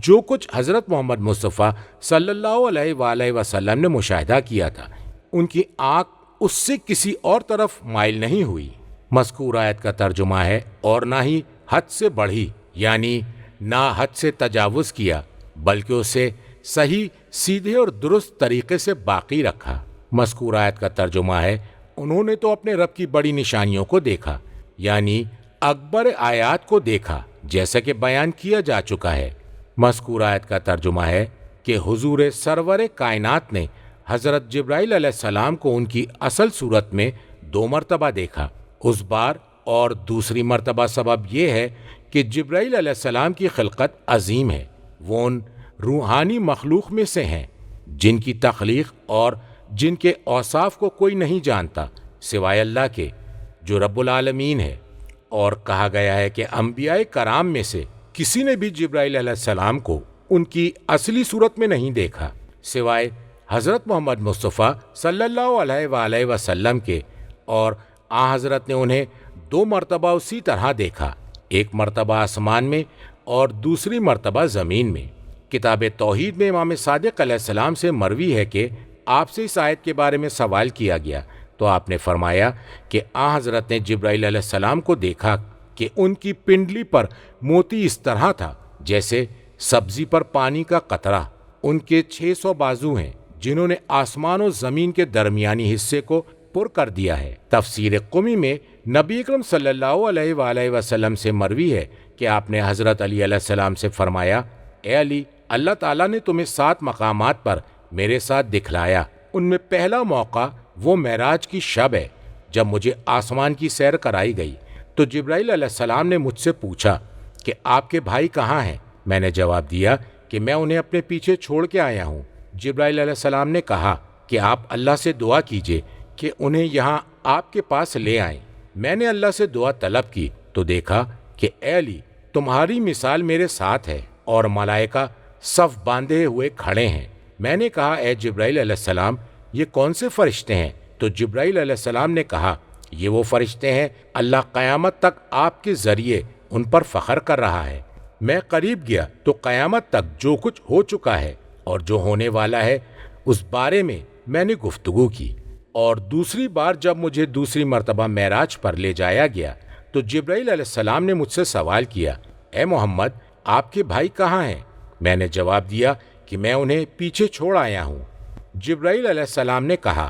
جو کچھ حضرت محمد مصطفیٰ صلی اللہ علیہ وآلہ وسلم نے مشاہدہ کیا تھا، ان کی آنکھ اس سے کسی اور طرف مائل نہیں ہوئی۔ مذکور آیت کا ترجمہ ہے، اور نہ ہی حد سے بڑھی، یعنی نہ حد سے تجاوز کیا، بلکہ اسے صحیح، سیدھے اور درست طریقے سے باقی رکھا۔ مذکور آیت کا ترجمہ ہے، انہوں نے تو اپنے رب کی بڑی نشانیوں کو دیکھا، یعنی اکبر آیات کو دیکھا، جیسا کہ بیان کیا جا چکا ہے۔ مذکور آیت کا ترجمہ ہے کہ حضور سرور کائنات نے حضرت جبرائیل علیہ السلام کو ان کی اصل صورت میں 2 مرتبہ دیکھا۔ اس بار اور دوسری مرتبہ سبب یہ ہے کہ جبرائیل علیہ السلام کی خلقت عظیم ہے، وہ ان روحانی مخلوق میں سے ہیں جن کی تخلیق اور جن کے اوصاف کو کوئی نہیں جانتا سوائے اللہ کے جو رب العالمین ہے۔ اور کہا گیا ہے کہ انبیاء کرام میں سے کسی نے بھی جبرائیل علیہ السلام کو ان کی اصلی صورت میں نہیں دیکھا سوائے حضرت محمد مصطفیٰ صلی اللہ علیہ وآلہ وسلم کے، اور آن حضرت نے انہیں 2 مرتبہ اسی طرح دیکھا، ایک مرتبہ آسمان میں اور دوسری مرتبہ زمین میں۔ کتاب توحید میں امام صادق علیہ السلام سے مروی ہے کہ آپ سے اس آیت کے بارے میں سوال کیا گیا تو آپ نے فرمایا کہ آن حضرت نے جبرائیل علیہ السلام کو دیکھا کہ ان کی پنڈلی پر موتی اس طرح تھا جیسے سبزی پر پانی کا قطرہ۔ ان کے 600 بازو ہیں جنہوں نے آسمان و زمین کے درمیانی حصے کو پر کر دیا ہے۔ تفسیر قمی میں نبی اکرم صلی اللہ علیہ وآلہ وسلم سے مروی ہے کہ آپ نے حضرت علی علیہ السلام سے فرمایا، اے علی، اللہ تعالیٰ نے تمہیں 7 مقامات پر میرے ساتھ دکھلایا، ان میں پہلا موقع وہ معراج کی شب ہے جب مجھے آسمان کی سیر کرائی گئی تو جبرائیل علیہ السلام نے مجھ سے پوچھا کہ آپ کے بھائی کہاں ہیں؟ میں نے جواب دیا کہ میں انہیں اپنے پیچھے چھوڑ کے آیا ہوں۔ جبرائیل علیہ السلام نے کہا کہ آپ اللہ سے دعا کیجئے کہ انہیں یہاں آپ کے پاس لے آئیں۔ میں نے اللہ سے دعا طلب کی تو دیکھا کہ اے علی، تمہاری مثال میرے ساتھ ہے اور ملائکہ صف باندھے ہوئے کھڑے ہیں۔ میں نے کہا، اے جبرائیل علیہ السلام، یہ کون سے فرشتے ہیں؟ تو جبرائیل علیہ السلام نے کہا، یہ وہ فرشتے ہیں اللہ قیامت تک آپ کے ذریعے ان پر فخر کر رہا ہے۔ میں قریب گیا تو قیامت تک جو کچھ ہو چکا ہے اور جو ہونے والا ہے اس بارے میں نے گفتگو کی۔ اور دوسری بار جب مجھے دوسری مرتبہ معراج پر لے جایا گیا تو جبرائیل علیہ السلام نے مجھ سے سوال کیا، اے محمد، آپ کے بھائی کہاں ہیں؟ میں نے جواب دیا کہ میں انہیں پیچھے چھوڑ آیا ہوں۔ جبرائیل علیہ السلام نے کہا،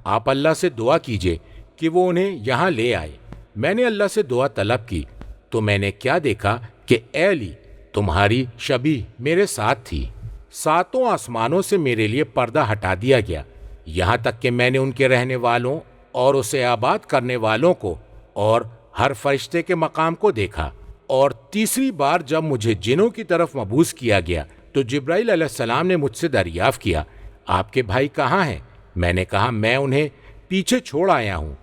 آپ اللہ سے دعا کیجئے کہ وہ انہیں یہاں لے آئے۔ میں نے اللہ سے دعا طلب کی تو میں نے کیا دیکھا کہ اے علی، تمہاری شبیہ میرے ساتھ تھی۔ ساتوں آسمانوں سے میرے لیے پردہ ہٹا دیا گیا، یہاں تک کہ میں نے ان کے رہنے والوں اور اسے آباد کرنے والوں کو اور ہر فرشتے کے مقام کو دیکھا۔ اور تیسری بار جب مجھے جنوں کی طرف مبعوث کیا گیا تو جبرائیل علیہ السلام نے مجھ سے دریافت کیا، آپ کے بھائی کہاں ہیں؟ میں نے کہا میں انہیں پیچھے چھوڑ آیا ہوں۔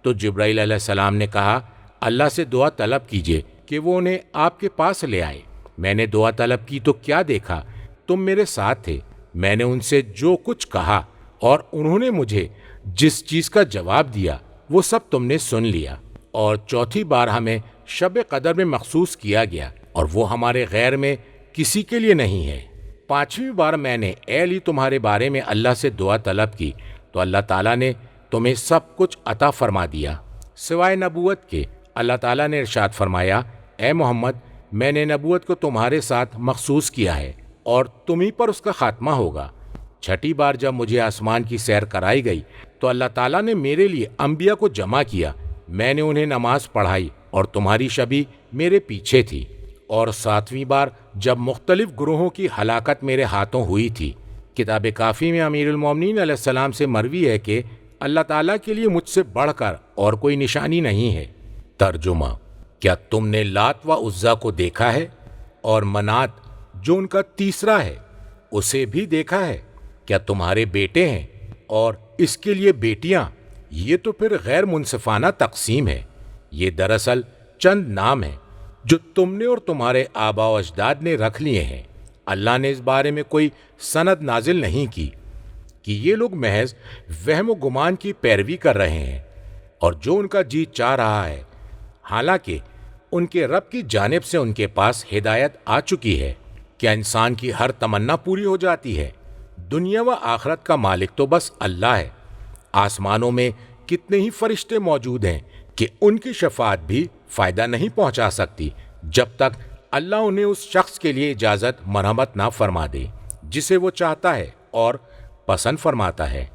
تو جبرائیل علیہ السلام نے کہا اللہ سے دعا طلب کیجئے کہ وہ انہیں آپ کے پاس لے آئے۔ میں نے دعا طلب کی تو کیا دیکھا، تم میرے ساتھ تھے۔ میں نے ان سے جو کچھ کہا اور انہوں نے مجھے جس چیز کا جواب دیا وہ سب تم نے سن لیا۔ اور چوتھی بار ہمیں شب قدر میں مخصوص کیا گیا اور وہ ہمارے غیر میں کسی کے لیے نہیں ہے۔ پانچویں بار میں نے اے علی تمہارے بارے میں اللہ سے دعا طلب کی تو اللہ تعالیٰ نے تمہیں سب کچھ عطا فرما دیا سوائے نبوت کے۔ اللہ تعالیٰ نے ارشاد فرمایا اے محمد، میں نے نبوت کو تمہارے ساتھ مخصوص کیا ہے اور تمہیں پر اس کا خاتمہ ہوگا۔ چھٹی بار جب مجھے آسمان کی سیر کرائی گئی تو اللہ تعالیٰ نے میرے لیے انبیاء کو جمع کیا، میں نے انہیں نماز پڑھائی اور تمہاری شبیہ میرے پیچھے تھی۔ اور ساتویں بار جب مختلف گروہوں کی ہلاکت میرے ہاتھوں ہوئی تھی۔ کتاب کافی میں امیر المومنین علیہ السلام سے مروی ہے کہ اللہ تعالیٰ کے لیے مجھ سے بڑھ کر اور کوئی نشانی نہیں ہے۔ ترجمہ: کیا تم نے لات و عزا کو دیکھا ہے اور منات جو ان کا تیسرا ہے اسے بھی دیکھا ہے؟ کیا تمہارے بیٹے ہیں اور اس کے لیے بیٹیاں؟ یہ تو پھر غیر منصفانہ تقسیم ہے۔ یہ دراصل چند نام ہیں جو تم نے اور تمہارے آباء و اجداد نے رکھ لیے ہیں۔ اللہ نے اس بارے میں کوئی سند نازل نہیں کی کہ یہ لوگ محض وہم و گمان کی پیروی کر رہے ہیں اور جو ان کا جی چاہ رہا ہے، حالانکہ ان کے رب کی جانب سے ان کے پاس ہدایت آ چکی ہے۔ کیا انسان کی ہر تمنا پوری ہو جاتی ہے؟ دنیا و آخرت کا مالک تو بس اللہ ہے۔ آسمانوں میں کتنے ہی فرشتے موجود ہیں کہ ان کی شفاعت بھی فائدہ نہیں پہنچا سکتی جب تک اللہ انہیں اس شخص کے لیے اجازت مرحمت نہ فرما دے جسے وہ چاہتا ہے اور پسند فرماتا ہے۔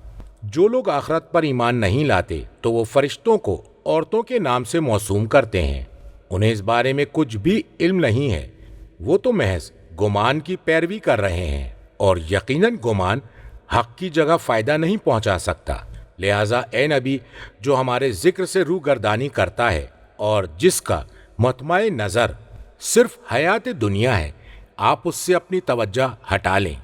جو لوگ آخرت پر ایمان نہیں لاتے تو وہ فرشتوں کو عورتوں کے نام سے موسوم کرتے ہیں۔ انہیں اس بارے میں کچھ بھی علم نہیں ہے، وہ تو محض گمان کی پیروی کر رہے ہیں، اور یقیناً گمان حق کی جگہ فائدہ نہیں پہنچا سکتا۔ لہٰذا اے نبی، جو ہمارے ذکر سے روگردانی کرتا ہے اور جس کا مطمع نظر صرف حیات دنیا ہے، آپ اس سے اپنی توجہ ہٹا لیں۔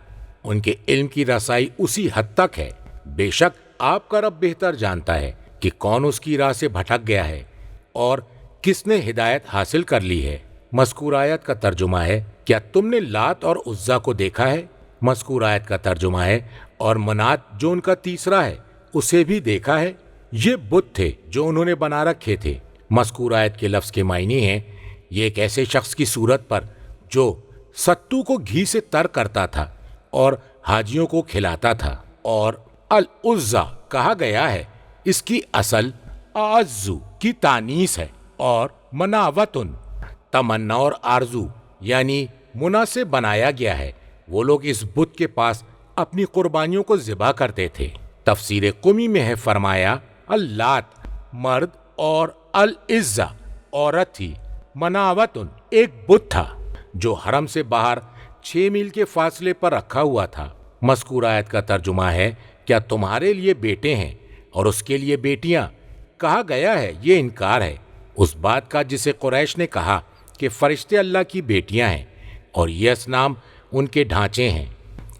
ان کے علم کی رسائی اسی حد تک ہے۔ بے شک آپ کا رب بہتر جانتا ہے کہ کون اس کی راہ سے بھٹک گیا ہے اور کس نے ہدایت حاصل کر لی ہے۔ مذکور آیت کا ترجمہ ہے کیا تم نے لات اور عزا کو دیکھا ہے؟ مذکور آیت کا ترجمہ ہے اور منات جو ان کا تیسرا ہے اسے بھی دیکھا ہے؟ یہ بت تھے جو انہوں نے بنا رکھے تھے۔ مذکور آیت کے لفظ کے معنی ہیں یہ ایک ایسے شخص کی صورت پر جو ستو کو گھی سے تر کرتا تھا اور حاجیوں کو کھلاتا تھا۔ اور العزا کہا گیا ہے، اس کی اصل آزو کی تانیث ہے، اور مناوتن تمنا اور آرزو یعنی منا سے بنایا گیا ہے۔ وہ لوگ اس بت کے پاس اپنی قربانیوں کو ذبح کرتے تھے۔ تفسیر قمی میں ہے فرمایا اللات مرد اور العزا عورت تھی۔ مناوتن ایک بت تھا جو حرم سے باہر 6 میل کے فاصلے پر رکھا ہوا تھا۔ مذکور آیت کا ترجمہ ہے کیا تمہارے لیے بیٹے ہیں اور اس کے لیے بیٹیاں؟ کہا گیا ہے یہ انکار ہے اس بات کا جسے قریش نے کہا کہ فرشتے اللہ کی بیٹیاں ہیں اور یہ اصنام ان کے ڈھانچے ہیں،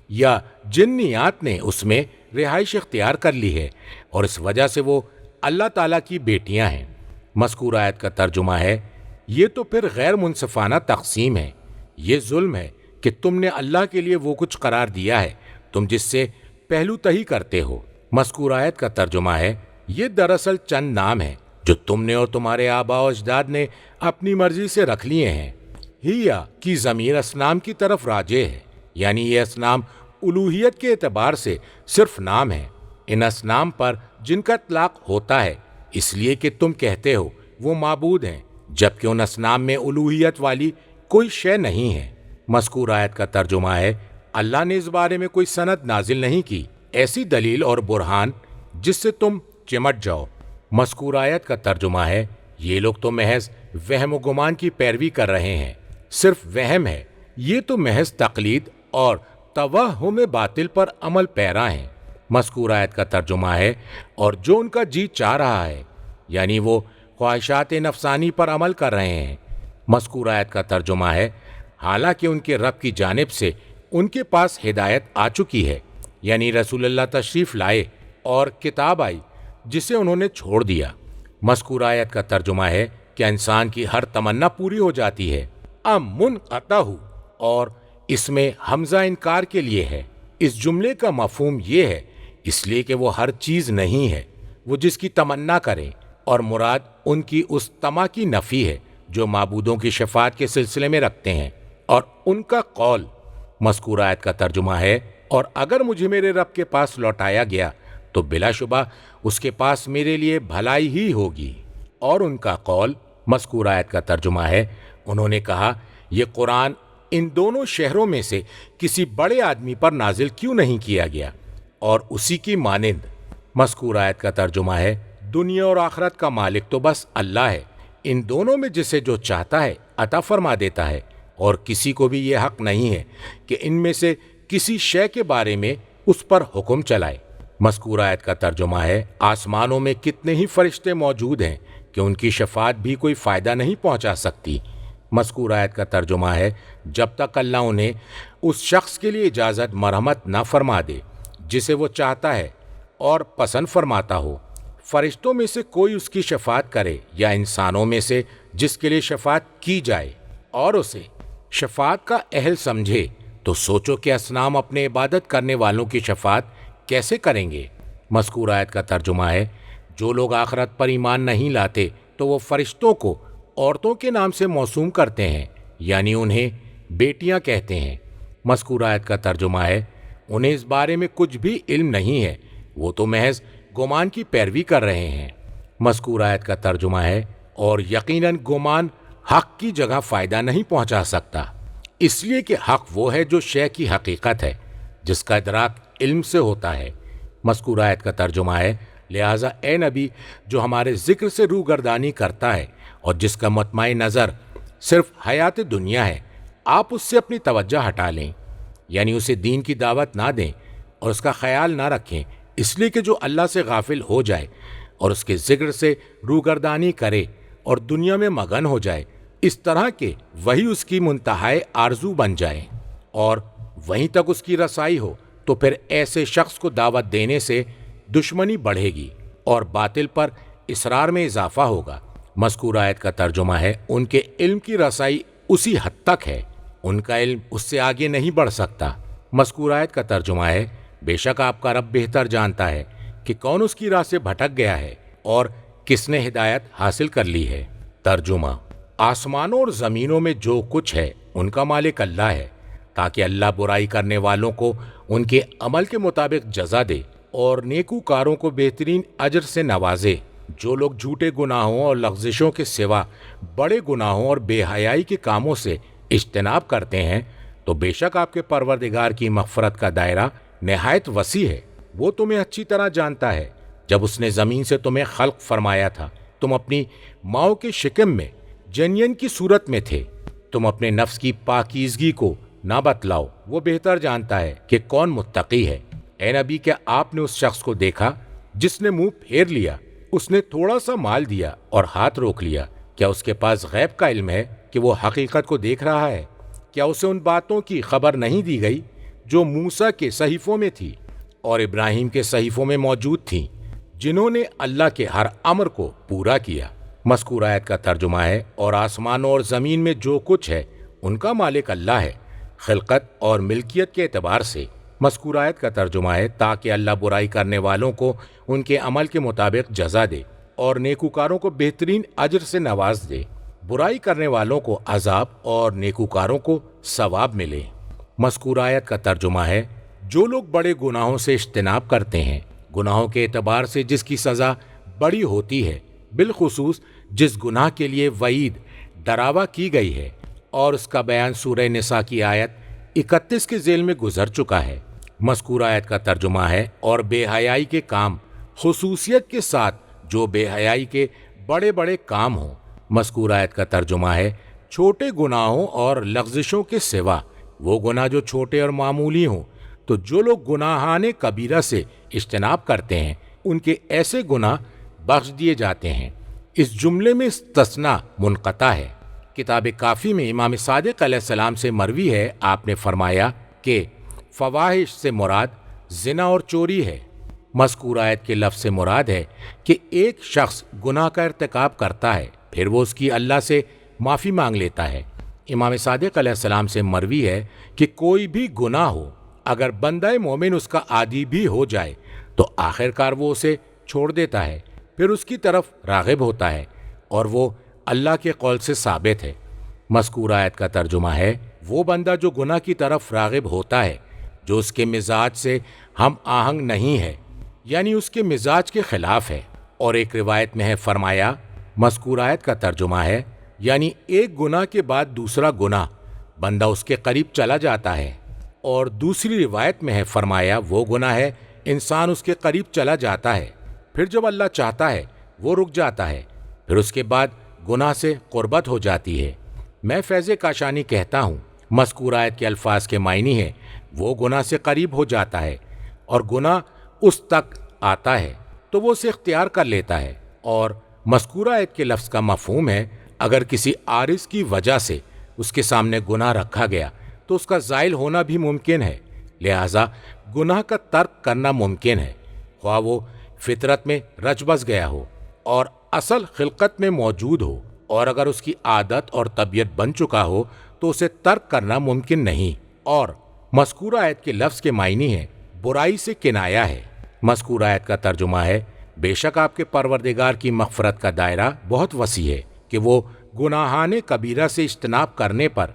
یا جنیات نے اس میں رہائش اختیار کر لی ہے اور اس وجہ سے وہ اللہ تعالیٰ کی بیٹیاں ہیں۔ مذکور آیت کا ترجمہ ہے یہ تو پھر غیر منصفانہ تقسیم ہے۔ یہ ظلم ہے کہ تم نے اللہ کے لیے وہ کچھ قرار دیا ہے تم جس سے پہلو تہی کرتے ہو۔ مذکور آیت کا ترجمہ ہے یہ دراصل چند نام ہیں جو تم نے اور تمہارے آباء و اجداد نے اپنی مرضی سے رکھ لیے ہیں۔ ہیا کی ضمیر اصنام کی طرف راجع ہے، یعنی یہ اصنام الوہیت کے اعتبار سے صرف نام ہیں۔ ان اصنام پر جن کا اطلاق ہوتا ہے اس لیے کہ تم کہتے ہو وہ معبود ہیں، جبکہ ان اصنام میں الوہیت والی کوئی شے نہیں ہے۔ مذکور آیت کا ترجمہ ہے اللہ نے اس بارے میں کوئی سند نازل نہیں کی، ایسی دلیل اور برہان جس سے تم چمٹ جاؤ۔ مذکور آیت کا ترجمہ ہے، یہ لوگ تو محض وہم و گمان کی پیروی کر رہے ہیں، صرف وہم ہے، یہ تو محض تقلید اور توہم باطل پر عمل پیرا ہیں۔ مذکور آیت کا ترجمہ ہے، اور جو ان کا جی چاہ رہا ہے، یعنی وہ خواہشات نفسانی پر عمل کر رہے ہیں۔ مذکور آیت کا ترجمہ ہے، حالانکہ ان کے رب کی جانب سے ان کے پاس ہدایت آ چکی ہے، یعنی رسول اللہ تشریف لائے اور کتاب آئی جسے انہوں نے چھوڑ دیا۔ مذکور آیت کا ترجمہ ہے کہ انسان کی ہر تمنا پوری ہو جاتی ہے۔ منقطع، اور اس میں حمزہ انکار کے لیے ہے۔ اس جملے کا مفہوم یہ ہے، اس لیے کہ وہ ہر چیز نہیں ہے، وہ جس کی تمنا کریں، اور مراد ان کی اس طمع کی نفی ہے جو معبودوں کی شفاعت کے سلسلے میں رکھتے ہیں، اور ان کا قول۔ مذکور آیت کا ترجمہ ہے، اور اگر مجھے میرے رب کے پاس لوٹایا گیا تو بلا شبہ اس کے پاس میرے لیے بھلائی ہی ہوگی، اور ان کا قول۔ مذکور آیت کا ترجمہ ہے، انہوں نے کہا، یہ قرآن ان دونوں شہروں میں سے کسی بڑے آدمی پر نازل کیوں نہیں کیا گیا، اور اسی کی مانند۔ مذکور آیت کا ترجمہ ہے، دنیا اور آخرت کا مالک تو بس اللہ ہے، ان دونوں میں جسے جو چاہتا ہے عطا فرما دیتا ہے، اور کسی کو بھی یہ حق نہیں ہے کہ ان میں سے کسی شے کے بارے میں اس پر حکم چلائے۔ مذکور آیت کا ترجمہ ہے، آسمانوں میں کتنے ہی فرشتے موجود ہیں کہ ان کی شفاعت بھی کوئی فائدہ نہیں پہنچا سکتی۔ مذکور آیت کا ترجمہ ہے، جب تک اللہ انہیں اس شخص کے لیے اجازت مرحمت نہ فرما دے جسے وہ چاہتا ہے اور پسند فرماتا ہو، فرشتوں میں سے کوئی اس کی شفاعت کرے یا انسانوں میں سے جس کے لیے شفاعت کی جائے اور اسے شفاعت کا اہل سمجھے، تو سوچو کہ اصنام اپنے عبادت کرنے والوں کی شفاعت کیسے کریں گے۔ مذکور آیت کا ترجمہ ہے، جو لوگ آخرت پر ایمان نہیں لاتے تو وہ فرشتوں کو عورتوں کے نام سے موسوم کرتے ہیں، یعنی انہیں بیٹیاں کہتے ہیں۔ مذکور آیت کا ترجمہ ہے، انہیں اس بارے میں کچھ بھی علم نہیں ہے، وہ تو محض گمان کی پیروی کر رہے ہیں۔ مذکور آیت کا ترجمہ ہے، اور یقیناً گمان حق کی جگہ فائدہ نہیں پہنچا سکتا، اس لیے کہ حق وہ ہے جو شے کی حقیقت ہے، جس کا ادراک علم سے ہوتا ہے۔ مذکور آیت کا ترجمہ ہے، لہٰذا اے نبی جو ہمارے ذکر سے روگردانی کرتا ہے اور جس کا مطمع نظر صرف حیات دنیا ہے، آپ اس سے اپنی توجہ ہٹا لیں، یعنی اسے دین کی دعوت نہ دیں اور اس کا خیال نہ رکھیں، اس لیے کہ جو اللہ سے غافل ہو جائے اور اس کے ذکر سے روگردانی کرے اور دنیا میں مگن ہو جائے، اس طرح کہ وہی اس کی منتہائے آرزو بن جائے اور وہیں تک اس کی رسائی ہو، تو پھر ایسے شخص کو دعوت دینے سے دشمنی بڑھے گی اور باطل پر اصرار میں اضافہ ہوگا۔ مذکور آیت کا ترجمہ ہے، ان کے علم کی رسائی اسی حد تک ہے، ان کا علم اس سے آگے نہیں بڑھ سکتا۔ مذکور آیت کا ترجمہ ہے، بے شک آپ کا رب بہتر جانتا ہے کہ کون اس کی راہ سے بھٹک گیا ہے اور کس نے ہدایت حاصل کر لی ہے۔ ترجمہ: آسمانوں اور زمینوں میں جو کچھ ہے ان کا مالک اللہ ہے، تاکہ اللہ برائی کرنے والوں کو ان کے عمل کے مطابق جزا دے اور نیکوکاروں کو بہترین اجر سے نوازے۔ جو لوگ جھوٹے گناہوں اور لغزشوں کے سوا بڑے گناہوں اور بے حیائی کے کاموں سے اجتناب کرتے ہیں، تو بے شک آپ کے پروردگار کی مغفرت کا دائرہ نہایت وسیع ہے۔ وہ تمہیں اچھی طرح جانتا ہے، جب اس نے زمین سے تمہیں خلق فرمایا تھا تم اپنی ماؤں کے شکم میں جنین کی صورت میں تھے، تم اپنے نفس کی پاکیزگی کو نہ بتلاؤ، وہ بہتر جانتا ہے کہ کون متقی ہے۔ اے نبی، کیا آپ نے اس شخص کو دیکھا جس نے منہ پھیر لیا؟ اس نے تھوڑا سا مال دیا اور ہاتھ روک لیا۔ کیا اس کے پاس غیب کا علم ہے کہ وہ حقیقت کو دیکھ رہا ہے؟ کیا اسے ان باتوں کی خبر نہیں دی گئی جو موسیٰ کے صحیفوں میں تھی اور ابراہیم کے صحیفوں میں موجود تھیں، جنہوں نے اللہ کے ہر امر کو پورا کیا؟ مذکور آیت کا ترجمہ ہے، اور آسمانوں اور زمین میں جو کچھ ہے ان کا مالک اللہ ہے، خلقت اور ملکیت کے اعتبار سے۔ مذکور آیت کا ترجمہ ہے، تاکہ اللہ برائی کرنے والوں کو ان کے عمل کے مطابق جزا دے اور نیکوکاروں کو بہترین اجر سے نواز دے۔ برائی کرنے والوں کو عذاب اور نیکوکاروں کو ثواب ملے۔ مذکور آیت کا ترجمہ ہے، جو لوگ بڑے گناہوں سے اجتناب کرتے ہیں، گناہوں کے اعتبار سے جس کی سزا بڑی ہوتی ہے، بالخصوص جس گناہ کے لیے وعید ڈراوا کی گئی ہے، اور اس کا بیان سورہ نساء کی آیت 31 کے ذیل میں گزر چکا ہے۔ مذکور آیت کا ترجمہ ہے، اور بے حیائی کے کام خصوصیت کے ساتھ جو بے حیائی کے بڑے بڑے کام ہوں۔ مذکور آیت کا ترجمہ ہے چھوٹے گناہوں اور لغزشوں کے سوا وہ گناہ جو چھوٹے اور معمولی ہوں، تو جو لوگ گناہان کبیرہ سے اجتناب کرتے ہیں ان کے ایسے گناہ بخش دیے جاتے ہیں۔ اس جملے میں استثناء منقطع ہے۔ کتاب کافی میں امام صادق علیہ السلام سے مروی ہے، آپ نے فرمایا کہ فواحش سے مراد زنا اور چوری ہے۔ مذکور آیت کے لفظ سے مراد ہے کہ ایک شخص گناہ کا ارتکاب کرتا ہے، پھر وہ اس کی اللہ سے معافی مانگ لیتا ہے۔ امام صادق علیہ السلام سے مروی ہے کہ کوئی بھی گناہ ہو، اگر بندہ مومن اس کا عادی بھی ہو جائے تو آخر کار وہ اسے چھوڑ دیتا ہے، پھر اس کی طرف راغب ہوتا ہے، اور وہ اللہ کے قول سے ثابت ہے۔ مذکور آیت کا ترجمہ ہے وہ بندہ جو گناہ کی طرف راغب ہوتا ہے جو اس کے مزاج سے ہم آہنگ نہیں ہے، یعنی اس کے مزاج کے خلاف ہے۔ اور ایک روایت میں ہے فرمایا، مذکور آیت کا ترجمہ ہے یعنی ایک گناہ کے بعد دوسرا گناہ بندہ اس کے قریب چلا جاتا ہے، اور دوسری روایت میں ہے فرمایا وہ گناہ ہے انسان اس کے قریب چلا جاتا ہے، پھر جب اللہ چاہتا ہے وہ رک جاتا ہے، پھر اس کے بعد گناہ سے قربت ہو جاتی ہے۔ میں فیض کاشانی کہتا ہوں مذکور آیت کے الفاظ کے معنی ہے وہ گناہ سے قریب ہو جاتا ہے اور گناہ اس تک آتا ہے تو وہ اسے اختیار کر لیتا ہے، اور مذکور آیت کے لفظ کا مفہوم ہے اگر کسی عارض کی وجہ سے اس کے سامنے گناہ رکھا گیا تو اس کا زائل ہونا بھی ممکن ہے، لہٰذا گناہ کا ترک کرنا ممکن ہے، خواہ وہ فطرت میں رچ بس گیا ہو اور اصل خلقت میں موجود ہو، اور اگر اس کی عادت اور طبیعت بن چکا ہو تو اسے ترک کرنا ممکن نہیں۔ اور مذکور آیت کے لفظ کے معنی ہے برائی سے کنایہ ہے۔ مذکور آیت کا ترجمہ ہے بے شک آپ کے پروردگار کی مغفرت کا دائرہ بہت وسیع ہے کہ وہ گناہان کبیرہ سے اجتناب کرنے پر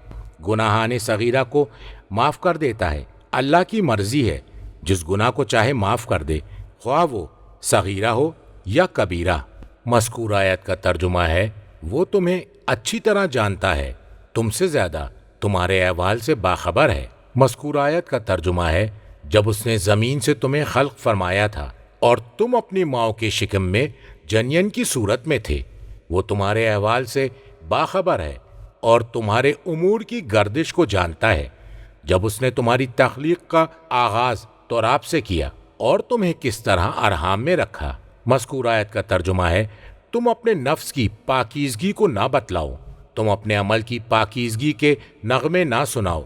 گناہان صغیرہ کو معاف کر دیتا ہے۔ اللہ کی مرضی ہے جس گناہ کو چاہے معاف کر دے، خواہ وہ صغیرہ ہو یا کبیرہ۔ مذکور آیت کا ترجمہ ہے وہ تمہیں اچھی طرح جانتا ہے، تم سے زیادہ تمہارے احوال سے باخبر ہے۔ مذکور آیت کا ترجمہ ہے جب اس نے زمین سے تمہیں خلق فرمایا تھا اور تم اپنی ماؤں کے شکم میں جنین کی صورت میں تھے، وہ تمہارے احوال سے باخبر ہے اور تمہارے امور کی گردش کو جانتا ہے۔ جب اس نے تمہاری تخلیق کا آغاز تراب سے کیا اور تمہیں کس طرح ارحام میں رکھا۔ مذکور آیت کا ترجمہ ہے تم اپنے نفس کی پاکیزگی کو نہ بتلاؤ، تم اپنے عمل کی پاکیزگی کے نغمے نہ سناؤ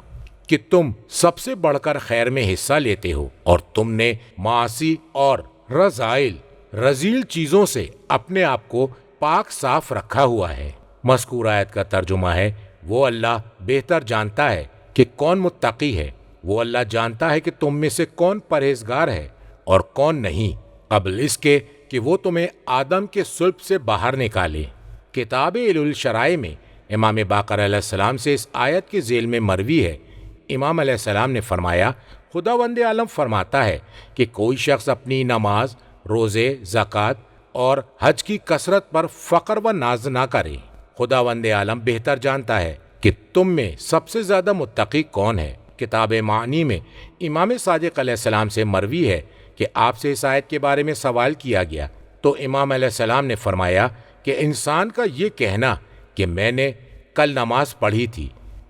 کہ تم سب سے بڑھ کر خیر میں حصہ لیتے ہو، اور تم نے معاصی اور رذیل چیزوں سے اپنے آپ کو پاک صاف رکھا ہوا ہے۔ مذکور آیت کا ترجمہ ہے وہ اللہ بہتر جانتا ہے کہ کون متقی ہے، وہ اللہ جانتا ہے کہ تم میں سے کون پرہیزگار ہے اور کون نہیں، قبل اس کے کہ وہ تمہیں آدم کے صلب سے باہر نکالے۔ کتاب الشرائع میں امام باقر علیہ السلام سے اس آیت کے ذیل میں مروی ہے، امام علیہ السلام نے فرمایا خداوند عالم فرماتا ہے کہ کوئی شخص اپنی نماز، روزے، زکوٰۃ اور حج کی کثرت پر فخر و ناز نہ کرے۔ خداوند عالم بہتر جانتا ہے کہ تم میں سب سے زیادہ متقی کون ہے۔ کتاب معانی میں امام صادق علیہ السلام سے مروی ہے کہ آپ سے اس آیت کے بارے میں سوال کیا گیا تو امام علیہ السلام نے فرمایا کہ انسان کا یہ کہنا کہ میں نے کل نماز پڑھی تھی،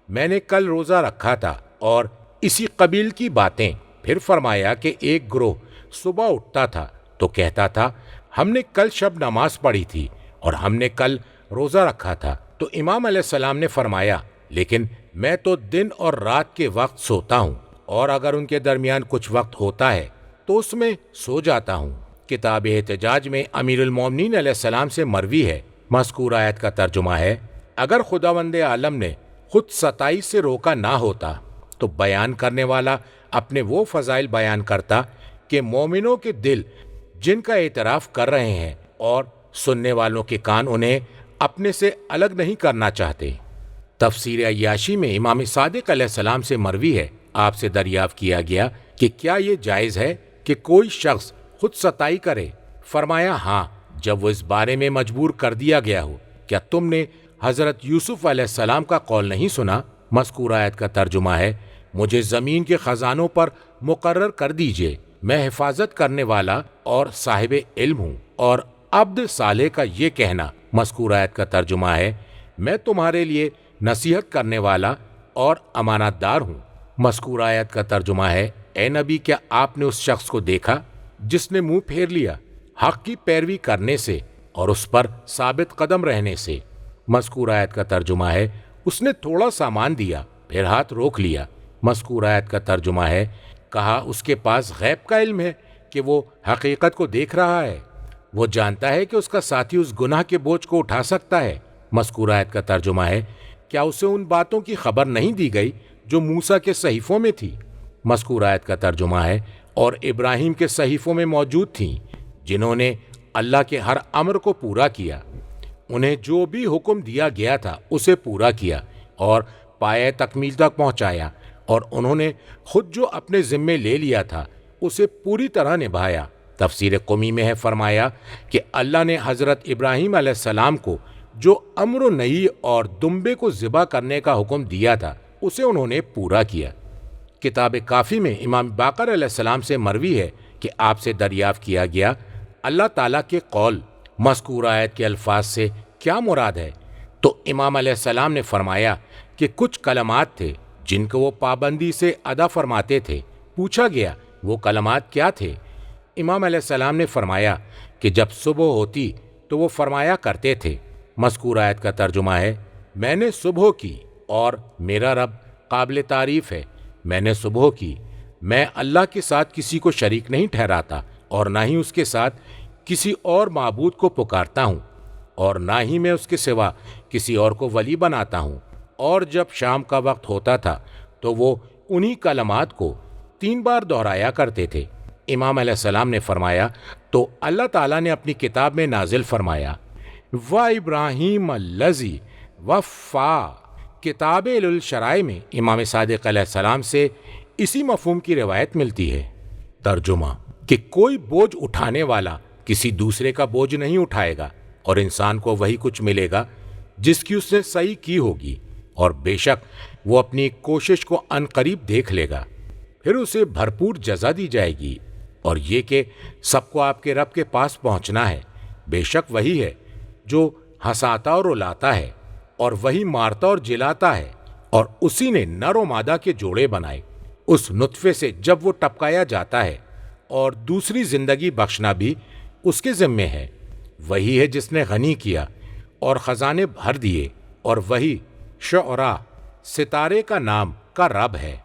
میں نے کل روزہ رکھا تھا اور اسی قبیل کی باتیں، پھر فرمایا کہ ایک گروہ صبح اٹھتا تھا تو کہتا تھا ہم نے کل شب نماز پڑھی تھی اور ہم نے کل روزہ رکھا تھا، تو امام علیہ السلام نے فرمایا لیکن میں تو دن اور رات کے وقت سوتا ہوں، اور اگر ان کے درمیان کچھ وقت ہوتا ہے تو اس میں سو جاتا ہوں۔ کتاب احتجاج میں امیر المومنین علیہ السلام سے مروی ہے، مذکور آیت کا ترجمہ ہے اگر خداوند عالم نے خود ستائی سے روکا نہ ہوتا تو بیان کرنے والا اپنے وہ فضائل بیان کرتا کہ مومنوں کے دل جن کا اعتراف کر رہے ہیں اور سننے والوں کے کان انہیں اپنے سے الگ نہیں کرنا چاہتے۔ تفسیر عیاشی میں امام صادق علیہ السلام سے مروی ہے، آپ سے دریافت کیا گیا کہ کیا یہ جائز ہے کہ کوئی شخص خود ستائی کرے؟ فرمایا ہاں، جب وہ اس بارے میں مجبور کر دیا گیا ہو۔ کیا تم نے حضرت یوسف علیہ السلام کا قول نہیں سنا؟ مذکور آیت کا ترجمہ ہے مجھے زمین کے خزانوں پر مقرر کر دیجئے، میں حفاظت کرنے والا اور صاحب علم ہوں، اور عبد صالح کا یہ کہنا مذکور آیت کا ترجمہ ہے، میں تمہارے لیے نصیحت کرنے والا اور امانت دار ہوں۔ مذکور آیت کا ترجمہ ہے، اے نبی کیا آپ نے اس شخص کو دیکھا جس نے منہ پھیر لیا حق کی پیروی کرنے سے اور اس پر ثابت قدم رہنے سے؟ مذکور آیت کا ترجمہ ہے، اس نے تھوڑا سامان دیا پھر ہاتھ روک لیا۔ مذکور آیت کا ترجمہ ہے، کہا اس کے پاس غیب کا علم ہے کہ وہ حقیقت کو دیکھ رہا ہے، وہ جانتا ہے کہ اس کا ساتھی اس گناہ کے بوجھ کو اٹھا سکتا ہے۔ مذکور آیت کا ترجمہ ہے، کیا اسے ان باتوں کی خبر نہیں دی گئی جو موسیٰ کے صحیفوں میں تھی؟ مذکور آیت کا ترجمہ ہے، اور ابراہیم کے صحیفوں میں موجود تھیں، جنہوں نے اللہ کے ہر امر کو پورا کیا، انہیں جو بھی حکم دیا گیا تھا اسے پورا کیا اور پایہ تکمیل تک پہنچایا، اور انہوں نے خود جو اپنے ذمے لے لیا تھا اسے پوری طرح نبھایا۔ تفسیر قمی میں ہے فرمایا کہ اللہ نے حضرت ابراہیم علیہ السلام کو جو امر و نہی اور دمبے کو ذبح کرنے کا حکم دیا تھا اسے انہوں نے پورا کیا۔ کتاب کافی میں امام باقر علیہ السلام سے مروی ہے کہ آپ سے دریافت کیا گیا، اللہ تعالیٰ کے قول مذکور آیت کے الفاظ سے کیا مراد ہے؟ تو امام علیہ السلام نے فرمایا کہ کچھ کلمات تھے جن کو وہ پابندی سے ادا فرماتے تھے۔ پوچھا گیا وہ کلمات کیا تھے؟ امام علیہ السلام نے فرمایا کہ جب صبح ہوتی تو وہ فرمایا کرتے تھے۔ مذکور آیت کا ترجمہ ہے، میں نے صبح کی اور میرا رب قابل تعریف ہے۔ میں نے صبح کی، میں اللہ کے ساتھ کسی کو شریک نہیں ٹھہراتا اور نہ ہی اس کے ساتھ کسی اور معبود کو پکارتا ہوں، اور نہ ہی میں اس کے سوا کسی اور کو ولی بناتا ہوں۔ اور جب شام کا وقت ہوتا تھا تو وہ انہی کلمات کو 3 بار دہرایا کرتے تھے۔ امام علیہ السلام نے فرمایا تو اللہ تعالیٰ نے اپنی کتاب میں نازل فرمایا، وَإِبْرَاهِيمَ الَّذِي وَفَّى۔ کتاب الشرائع میں امام صادق علیہ السلام سے اسی مفہوم کی روایت ملتی ہے۔ ترجمہ کہ کوئی بوجھ اٹھانے والا کسی دوسرے کا بوجھ نہیں اٹھائے گا، اور انسان کو وہی کچھ ملے گا جس کی اس نے صحیح کی ہوگی، اور بے شک وہ اپنی کوشش کو عنقریب دیکھ لے گا، پھر اسے بھرپور جزا دی جائے گی۔ اور یہ کہ سب کو آپ کے رب کے پاس پہنچنا ہے، بے شک وہی ہے جو ہنساتا اور رلاتا ہے، اور وہی مارتا اور جلاتا ہے، اور اسی نے نر و مادہ کے جوڑے بنائے اس نطفے سے جب وہ ٹپکایا جاتا ہے، اور دوسری زندگی بخشنا بھی اس کے ذمے ہے۔ وہی ہے جس نے غنی کیا اور خزانے بھر دیے، اور وہی شعراء ستارے کا نام کا رب ہے۔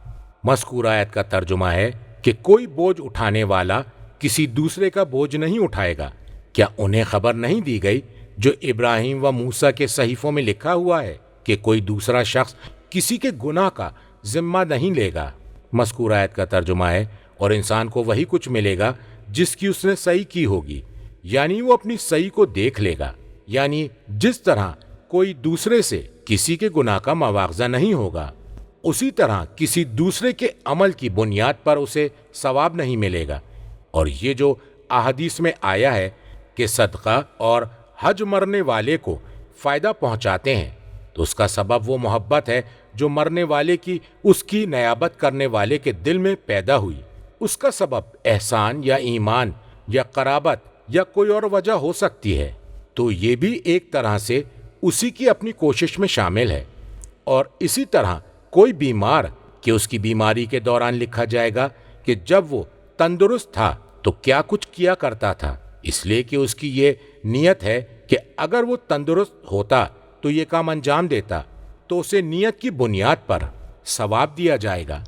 مذکور آیت کا ترجمہ ہے کہ کوئی بوجھ اٹھانے والا کسی دوسرے کا بوجھ نہیں اٹھائے گا۔ کیا انہیں خبر نہیں دی گئی جو ابراہیم و موسیٰ کے صحیفوں میں لکھا ہوا ہے کہ کوئی دوسرا شخص کسی کے گناہ کا ذمہ نہیں لے گا؟ مذکور آیت کا ترجمہ ہے، اور انسان کو وہی کچھ ملے گا جس کی اس نے صحیح کی ہوگی، یعنی وہ اپنی صحیح کو دیکھ لے گا۔ یعنی جس طرح کوئی دوسرے سے کسی کے گناہ کا مواخذہ نہیں ہوگا، اسی طرح کسی دوسرے کے عمل کی بنیاد پر اسے ثواب نہیں ملے گا۔ اور یہ جو احادیث میں آیا ہے کہ صدقہ اور حج مرنے والے کو فائدہ پہنچاتے ہیں، تو اس کا سبب وہ محبت ہے جو مرنے والے کی اس کی نیابت کرنے والے کے دل میں پیدا ہوئی۔ اس کا سبب احسان یا ایمان یا قرابت یا کوئی اور وجہ ہو سکتی ہے، تو یہ بھی ایک طرح سے اسی کی اپنی کوشش میں شامل ہے۔ اور اسی طرح کوئی بیمار کہ اس کی بیماری کے دوران لکھا جائے گا کہ جب وہ تندرست تھا تو کیا کچھ کیا کرتا تھا، اس لیے کہ اس کی یہ نیت ہے کہ اگر وہ تندرست ہوتا تو یہ کام انجام دیتا، تو اسے نیت کی بنیاد پر ثواب دیا جائے گا۔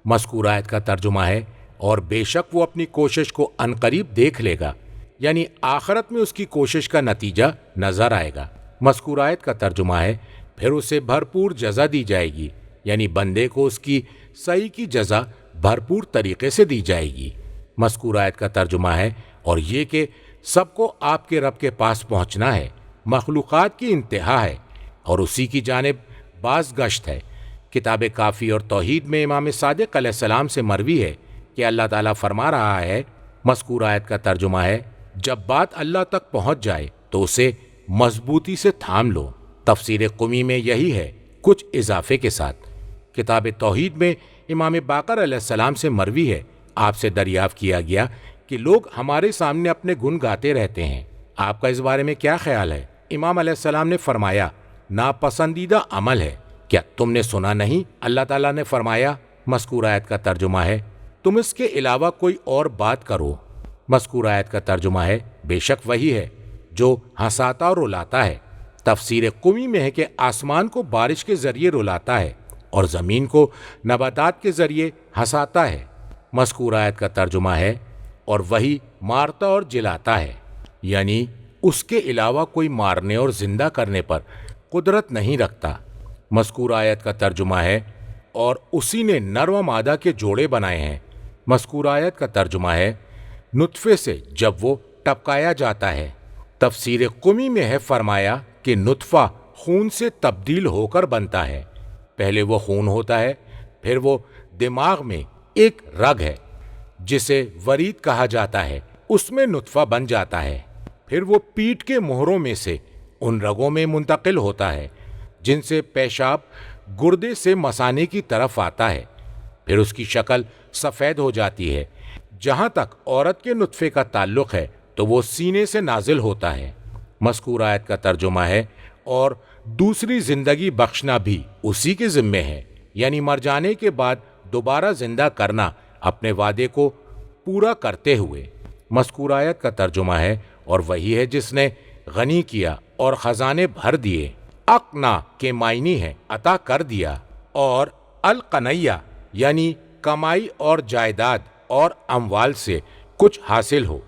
مذکور آیت کا ترجمہ ہے، اور بے شک وہ اپنی کوشش کو عنقریب دیکھ لے گا، یعنی آخرت میں اس کی کوشش کا نتیجہ نظر آئے گا۔ مذکور آیت کا ترجمہ ہے، پھر اسے بھرپور جزا دی جائے گی، یعنی بندے کو اس کی صحیح کی جزا بھرپور طریقے سے دی جائے گی۔ مذکور آیت کا ترجمہ ہے، اور یہ کہ سب کو آپ کے رب کے پاس پہنچنا ہے، مخلوقات کی انتہا ہے اور اسی کی جانب باز گشت ہے۔ کتاب کافی اور توحید میں امام صادق علیہ السلام سے مروی ہے کہ اللہ تعالیٰ فرما رہا ہے، مذکور آیت کا ترجمہ ہے، جب بات اللہ تک پہنچ جائے تو اسے مضبوطی سے تھام لو۔ تفسیر قمی میں یہی ہے، کچھ اضافے کے ساتھ۔ کتاب توحید میں امام باقر علیہ السلام سے مروی ہے، آپ سے دریافت کیا گیا کہ لوگ ہمارے سامنے اپنے گن گاتے رہتے ہیں، آپ کا اس بارے میں کیا خیال ہے؟ امام علیہ السلام نے فرمایا، ناپسندیدہ عمل ہے۔ کیا تم نے سنا نہیں؟ اللہ تعالیٰ نے فرمایا، مذکور آیت کا ترجمہ ہے، تم اس کے علاوہ کوئی اور بات کرو۔ مذکور آیت کا ترجمہ ہے، بے شک وہی ہے جو ہنساتا اور رلاتا ہے۔ تفسیر قمی میں ہے کہ آسمان کو بارش کے ذریعے رلاتا ہے اور زمین کو نباتات کے ذریعے ہنساتا ہے۔ مذکور آیت کا ترجمہ ہے، اور وہی مارتا اور جلاتا ہے، یعنی اس کے علاوہ کوئی مارنے اور زندہ کرنے پر قدرت نہیں رکھتا۔ مذکور آیت کا ترجمہ ہے، اور اسی نے نر و مادہ کے جوڑے بنائے ہیں۔ مذکور آیت کا ترجمہ ہے، نطفے سے جب وہ ٹپکایا جاتا ہے۔ تفسیر قمی میں ہے، فرمایا کہ نطفہ خون سے تبدیل ہو کر بنتا ہے۔ پہلے وہ خون ہوتا ہے، پھر وہ دماغ میں ایک رگ ہے جسے ورید کہا جاتا ہے، اس میں نطفہ بن جاتا ہے، پھر وہ پیٹھ کے مہروں میں سے ان رگوں میں منتقل ہوتا ہے جن سے پیشاب گردے سے مثانے کی طرف آتا ہے، پھر اس کی شکل سفید ہو جاتی ہے۔ جہاں تک عورت کے نطفے کا تعلق ہے تو وہ سینے سے نازل ہوتا ہے۔ مذکور آیت کا ترجمہ ہے، اور دوسری زندگی بخشنا بھی اسی کے ذمے ہے، یعنی مر جانے کے بعد دوبارہ زندہ کرنا اپنے وعدے کو پورا کرتے ہوئے۔ مذکور آیت کا ترجمہ ہے، اور وہی ہے جس نے غنی کیا اور خزانے بھر دیے۔ اقنا کے معنی ہے عطا کر دیا، اور القنیہ یعنی کمائی اور جائیداد اور اموال سے کچھ حاصل ہو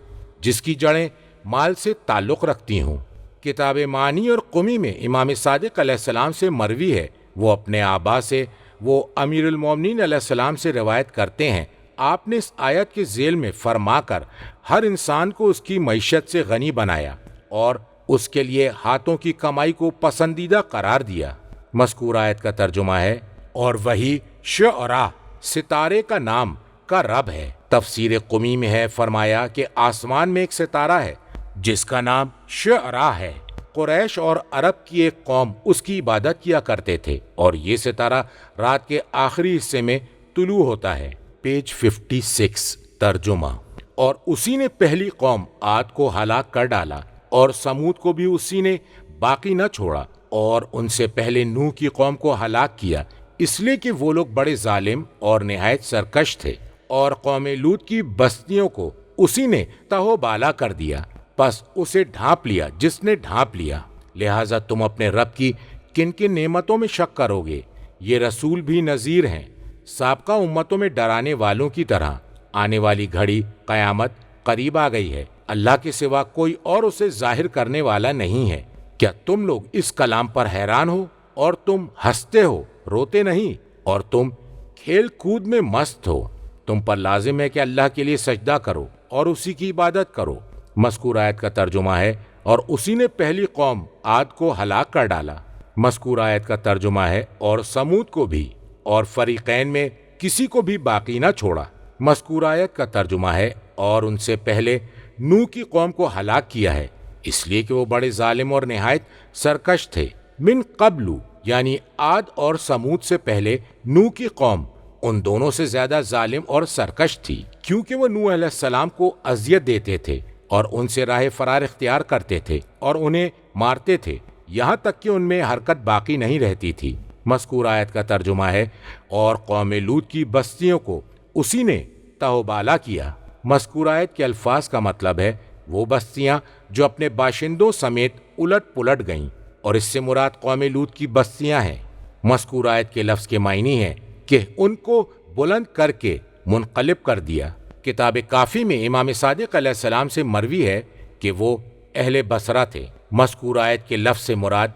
جس کی جڑیں مال سے تعلق رکھتی ہوں۔ کتاب معانی اور قمی میں امام صادق علیہ السلام سے مروی ہے، وہ اپنے آبا سے، وہ امیر المومنین علیہ السلام سے روایت کرتے ہیں، آپ نے اس آیت کے ذیل میں فرما کر ہر انسان کو اس کی معیشت سے غنی بنایا اور اس کے لیے ہاتھوں کی کمائی کو پسندیدہ قرار دیا۔ مذکور آیت کا ترجمہ ہے، اور وہی شعرا ستارے کا نام کا رب ہے۔ تفسیر قمی میں ہے، فرمایا کہ آسمان میں ایک ستارہ ہے جس کا نام شعرا ہے۔ قریش اور عرب کی ایک قوم اس کی عبادت کیا کرتے تھے، اور یہ ستارہ رات کے آخری حصے میں طلوع ہوتا ہے۔ پیج 56 ترجمہ۔ اور اسی نے پہلی قوم عاد کو ہلاک کر ڈالا، اور سمود کو بھی اسی نے باقی نہ چھوڑا، اور ان سے پہلے نوح کی قوم کو ہلاک کیا، اس لیے کہ وہ لوگ بڑے ظالم اور نہایت سرکش تھے۔ اور قوم لوط کی بستیوں کو اسی نے تہو بالا کر دیا، پس اسے ڈھانپ لیا جس نے ڈھانپ لیا۔ لہٰذا تم اپنے رب کی کن کن نعمتوں میں شک کرو گے؟ یہ رسول بھی نذیر ہیں، سابقہ امتوں میں ڈرانے والوں کی طرح۔ آنے والی گھڑی قیامت قریب آ گئی ہے، اللہ کے سوا کوئی اور اسے ظاہر کرنے والا نہیں ہے۔ کیا تم لوگ اس کلام پر حیران ہو، اور تم ہنستے ہو روتے نہیں، اور تم کھیل کود میں مست ہو؟ تم پر لازم ہے کہ اللہ کے لیے سجدہ کرو اور اسی کی عبادت کرو۔ مذکور آیت کا ترجمہ ہے، اور اسی نے پہلی قوم عاد کو ہلاک کر ڈالا۔ مذکور آیت کا ترجمہ ہے، اور سمود کو بھی، اور فریقین میں کسی کو بھی باقی نہ چھوڑا۔ مذکور آیت کا ترجمہ ہے، اور ان سے پہلے نوح کی قوم کو ہلاک کیا ہے، اس لیے کہ وہ بڑے ظالم اور نہایت سرکش تھے۔ من قبل یعنی عاد اور سمود سے پہلے نوح کی قوم ان دونوں سے زیادہ ظالم اور سرکش تھی، کیونکہ وہ نوح علیہ السلام کو اذیت دیتے تھے اور ان سے راہ فرار اختیار کرتے تھے اور انہیں مارتے تھے، یہاں تک کہ ان میں حرکت باقی نہیں رہتی تھی۔ مذکور آیت کا ترجمہ ہے، اور قوم لوط کی بستیوں کو اسی نے تہو بالا کیا۔ مذکور آیت کے الفاظ کا مطلب ہے وہ بستیاں جو اپنے باشندوں سمیت الٹ پلٹ گئیں، اور اس سے مراد قوم لوط کی بستیاں ہیں۔ مذکور آیت کے لفظ کے معنی ہے کہ ان کو بلند کر کے منقلب کر دیا۔ کتاب کافی میں امام صادق علیہ السلام سے مروی ہے کہ وہ اہل بصرہ تھے۔ مذکور آیت کے لفظ سے مراد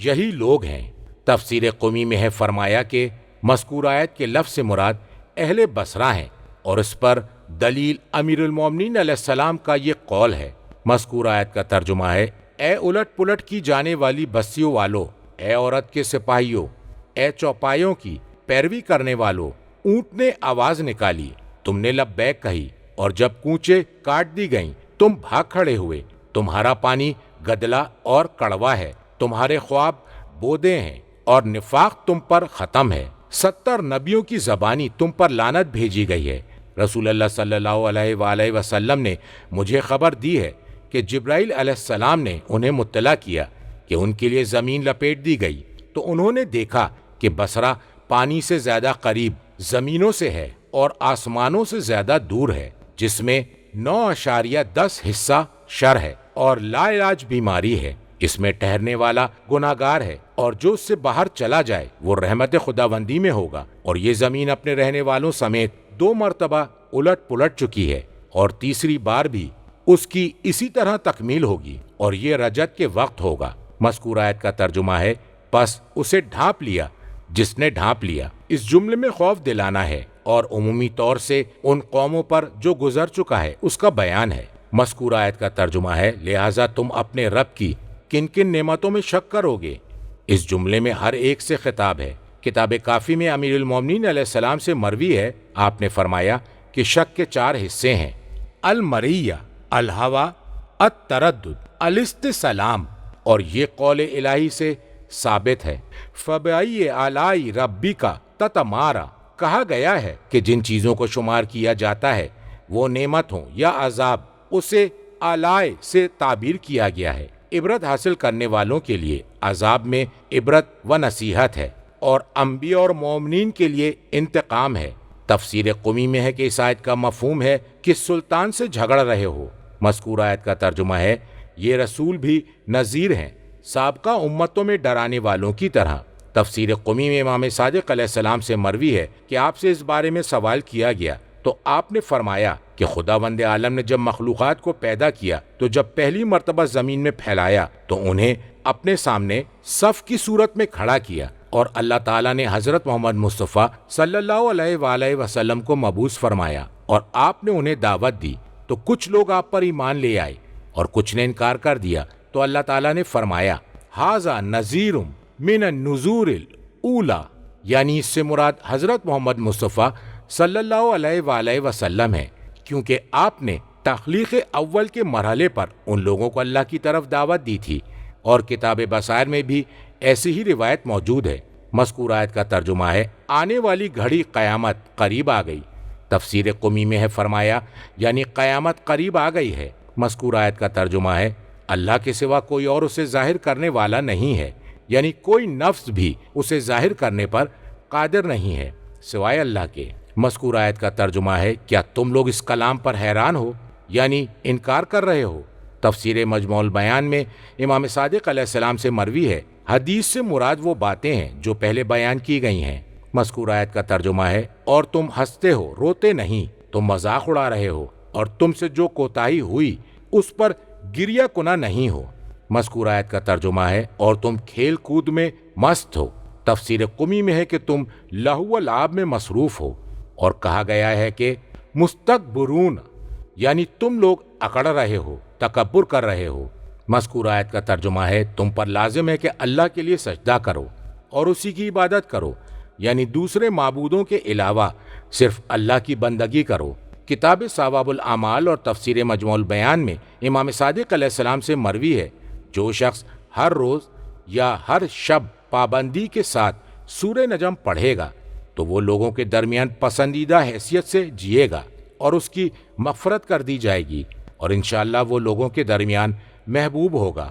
یہی لوگ ہیں۔ تفسیر قمی میں ہے، فرمایا کہ مذکور آیت کے لفظ سے مراد اہل بصرہ ہیں، اور اس پر دلیل امیر المومنین علیہ السلام کا یہ قول ہے۔ مذکور آیت کا ترجمہ ہے، اے الٹ پلٹ کی جانے والی بستیوں والو، اے عورت کے سپاہیوں، اے چوپایوں کی پیروی کرنے والو، اونٹ نے آواز نکالی، تم نے لبیک کہی، اور جب کوچے کاٹ دی گئیں تم بھاگ کھڑے ہوئے۔ تمہارا پانی گدلا اور کڑوا ہے، تمہارے خواب بودے ہیں، اور نفاق تم پر ختم ہے۔ 70 نبیوں کی زبانی تم پر لعنت بھیجی گئی ہے، رسول اللہ صلی اللہ علیہ وآلہ وسلم نے مجھے خبر دی ہے کہ جبرائیل علیہ السلام نے انہیں مطلع کیا کہ ان کے لیے زمین لپیٹ دی گئی، تو انہوں نے دیکھا کہ بصرہ پانی سے زیادہ قریب زمینوں سے ہے اور آسمانوں سے زیادہ دور ہے، جس میں 9.10 حصہ شر ہے اور لا علاج بیماری ہے، اس میں ٹھہرنے والا گناہگار ہے، اور جو اس سے باہر چلا جائے وہ رحمت خداوندی میں ہوگا، اور یہ زمین اپنے رہنے والوں سمیت 2 مرتبہ الٹ پلٹ چکی ہے، اور تیسری بار بھی اس کی اسی طرح تکمیل ہوگی، اور یہ رجت کے وقت ہوگا۔ مذکور آیت کا ترجمہ ہے پس اسے ڈھانپ لیا جس نے ڈھانپ لیا۔ اس جملے میں خوف دلانا ہے اور عمومی طور سے ان قوموں پر جو گزر چکا ہے اس کا بیان ہے۔ مذکور آیت کا ترجمہ ہے لہٰذا تم اپنے رب کی کن کن نعمتوں میں شک کرو گے۔ اس جملے میں ہر ایک سے خطاب ہے۔ کتاب کافی میں امیر المومنین علیہ السلام سے مروی ہے، آپ نے فرمایا کہ شک کے 4 حصے ہیں: المریہ، الہوا، التردد، الاستسلام، اور یہ قول الہی سے ثابت ہے۔ فَبِأَيِّ آلَاءِ رَبِّكَ تَتَمَارَىٰ، کہا گیا ہے کہ جن چیزوں کو شمار کیا جاتا ہے وہ نعمت ہوں یا عذاب، اسے آلائے سے تعبیر کیا گیا ہے۔ عبرت حاصل کرنے والوں کے لیے عذاب میں عبرت و نصیحت ہے، اور انبیاء اور مومنین کے لیے انتقام ہے۔ تفسیر قمی میں ہے کہ اس آیت کا مفہوم ہے کہ سلطان سے جھگڑ رہے ہو۔ مذکور آیت کا ترجمہ ہے یہ رسول بھی نذیر ہیں، سابقہ امتوں میں ڈرانے والوں کی طرح۔ تفسیر قمی میں امام صادق علیہ السلام سے مروی ہے کہ آپ سے اس بارے میں سوال کیا گیا تو آپ نے فرمایا کہ خداوند عالم نے جب مخلوقات کو پیدا کیا تو جب پہلی مرتبہ زمین میں پھیلایا تو انہیں اپنے سامنے صف کی صورت میں کھڑا کیا، اور اللہ تعالیٰ نے حضرت محمد مصطفیٰ صلی اللہ علیہ وآلہ وسلم کو مبعوث فرمایا، اور آپ نے انہیں دعوت دی تو کچھ لوگ آپ پر ایمان لے آئے اور کچھ نے انکار کر دیا، تو اللہ تعالیٰ نے فرمایا ھذا نذیر من النذور الاولی، یعنی اس سے مراد حضرت محمد مصطفیٰ صلی اللہ علیہ وآلہ وسلم ہے، کیونکہ آپ نے تخلیق اول کے مرحلے پر ان لوگوں کو اللہ کی طرف دعوت دی تھی، اور کتاب بصائر میں بھی ایسی ہی روایت موجود ہے۔ مذکور آیت کا ترجمہ ہے آنے والی گھڑی قیامت قریب آ گئی۔ تفسیر قمی میں ہے فرمایا یعنی قیامت قریب آ گئی ہے۔ مذکور آیت کا ترجمہ ہے اللہ کے سوا کوئی اور اسے ظاہر کرنے والا نہیں ہے، یعنی کوئی نفس بھی اسے ظاہر کرنے پر قادر نہیں ہے سوائے اللہ کے۔ مذکور آیت کا ترجمہ ہے کیا تم لوگ اس کلام پر حیران ہو، یعنی انکار کر رہے ہو۔ تفسیر مجموع البیان میں امام صادق علیہ السلام سے مروی ہے حدیث سے مراد وہ باتیں ہیں جو پہلے بیان کی گئی ہیں۔ مذکور آیت کا ترجمہ ہے اور تم ہنستے ہو، روتے نہیں، تم مذاق اڑا رہے ہو، اور تم سے جو کوتاہی ہوئی اس پر گریہ کناں نہیں ہو۔ مذکور آیت کا ترجمہ ہے اور تم کھیل کود میں مست ہو۔ تفسیر قمی میں ہے کہ تم لہو و لعب میں مصروف ہو، اور کہا گیا ہے کہ مستکبرون، یعنی تم لوگ اکڑ رہے ہو، تکبر کر رہے ہو۔ مذکور آیت کا ترجمہ ہے تم پر لازم ہے کہ اللہ کے لیے سجدہ کرو اور اسی کی عبادت کرو، یعنی دوسرے معبودوں کے علاوہ صرف اللہ کی بندگی کرو۔ کتاب ثواب الاعمال اور تفسیر مجموع البیان میں امام صادق علیہ السلام سے مروی ہے جو شخص ہر روز یا ہر شب پابندی کے ساتھ سورہ نجم پڑھے گا تو وہ لوگوں کے درمیان پسندیدہ حیثیت سے جیے گا اور اس کی مغفرت کر دی جائے گی، اور انشاءاللہ وہ لوگوں کے درمیان محبوب ہوگا۔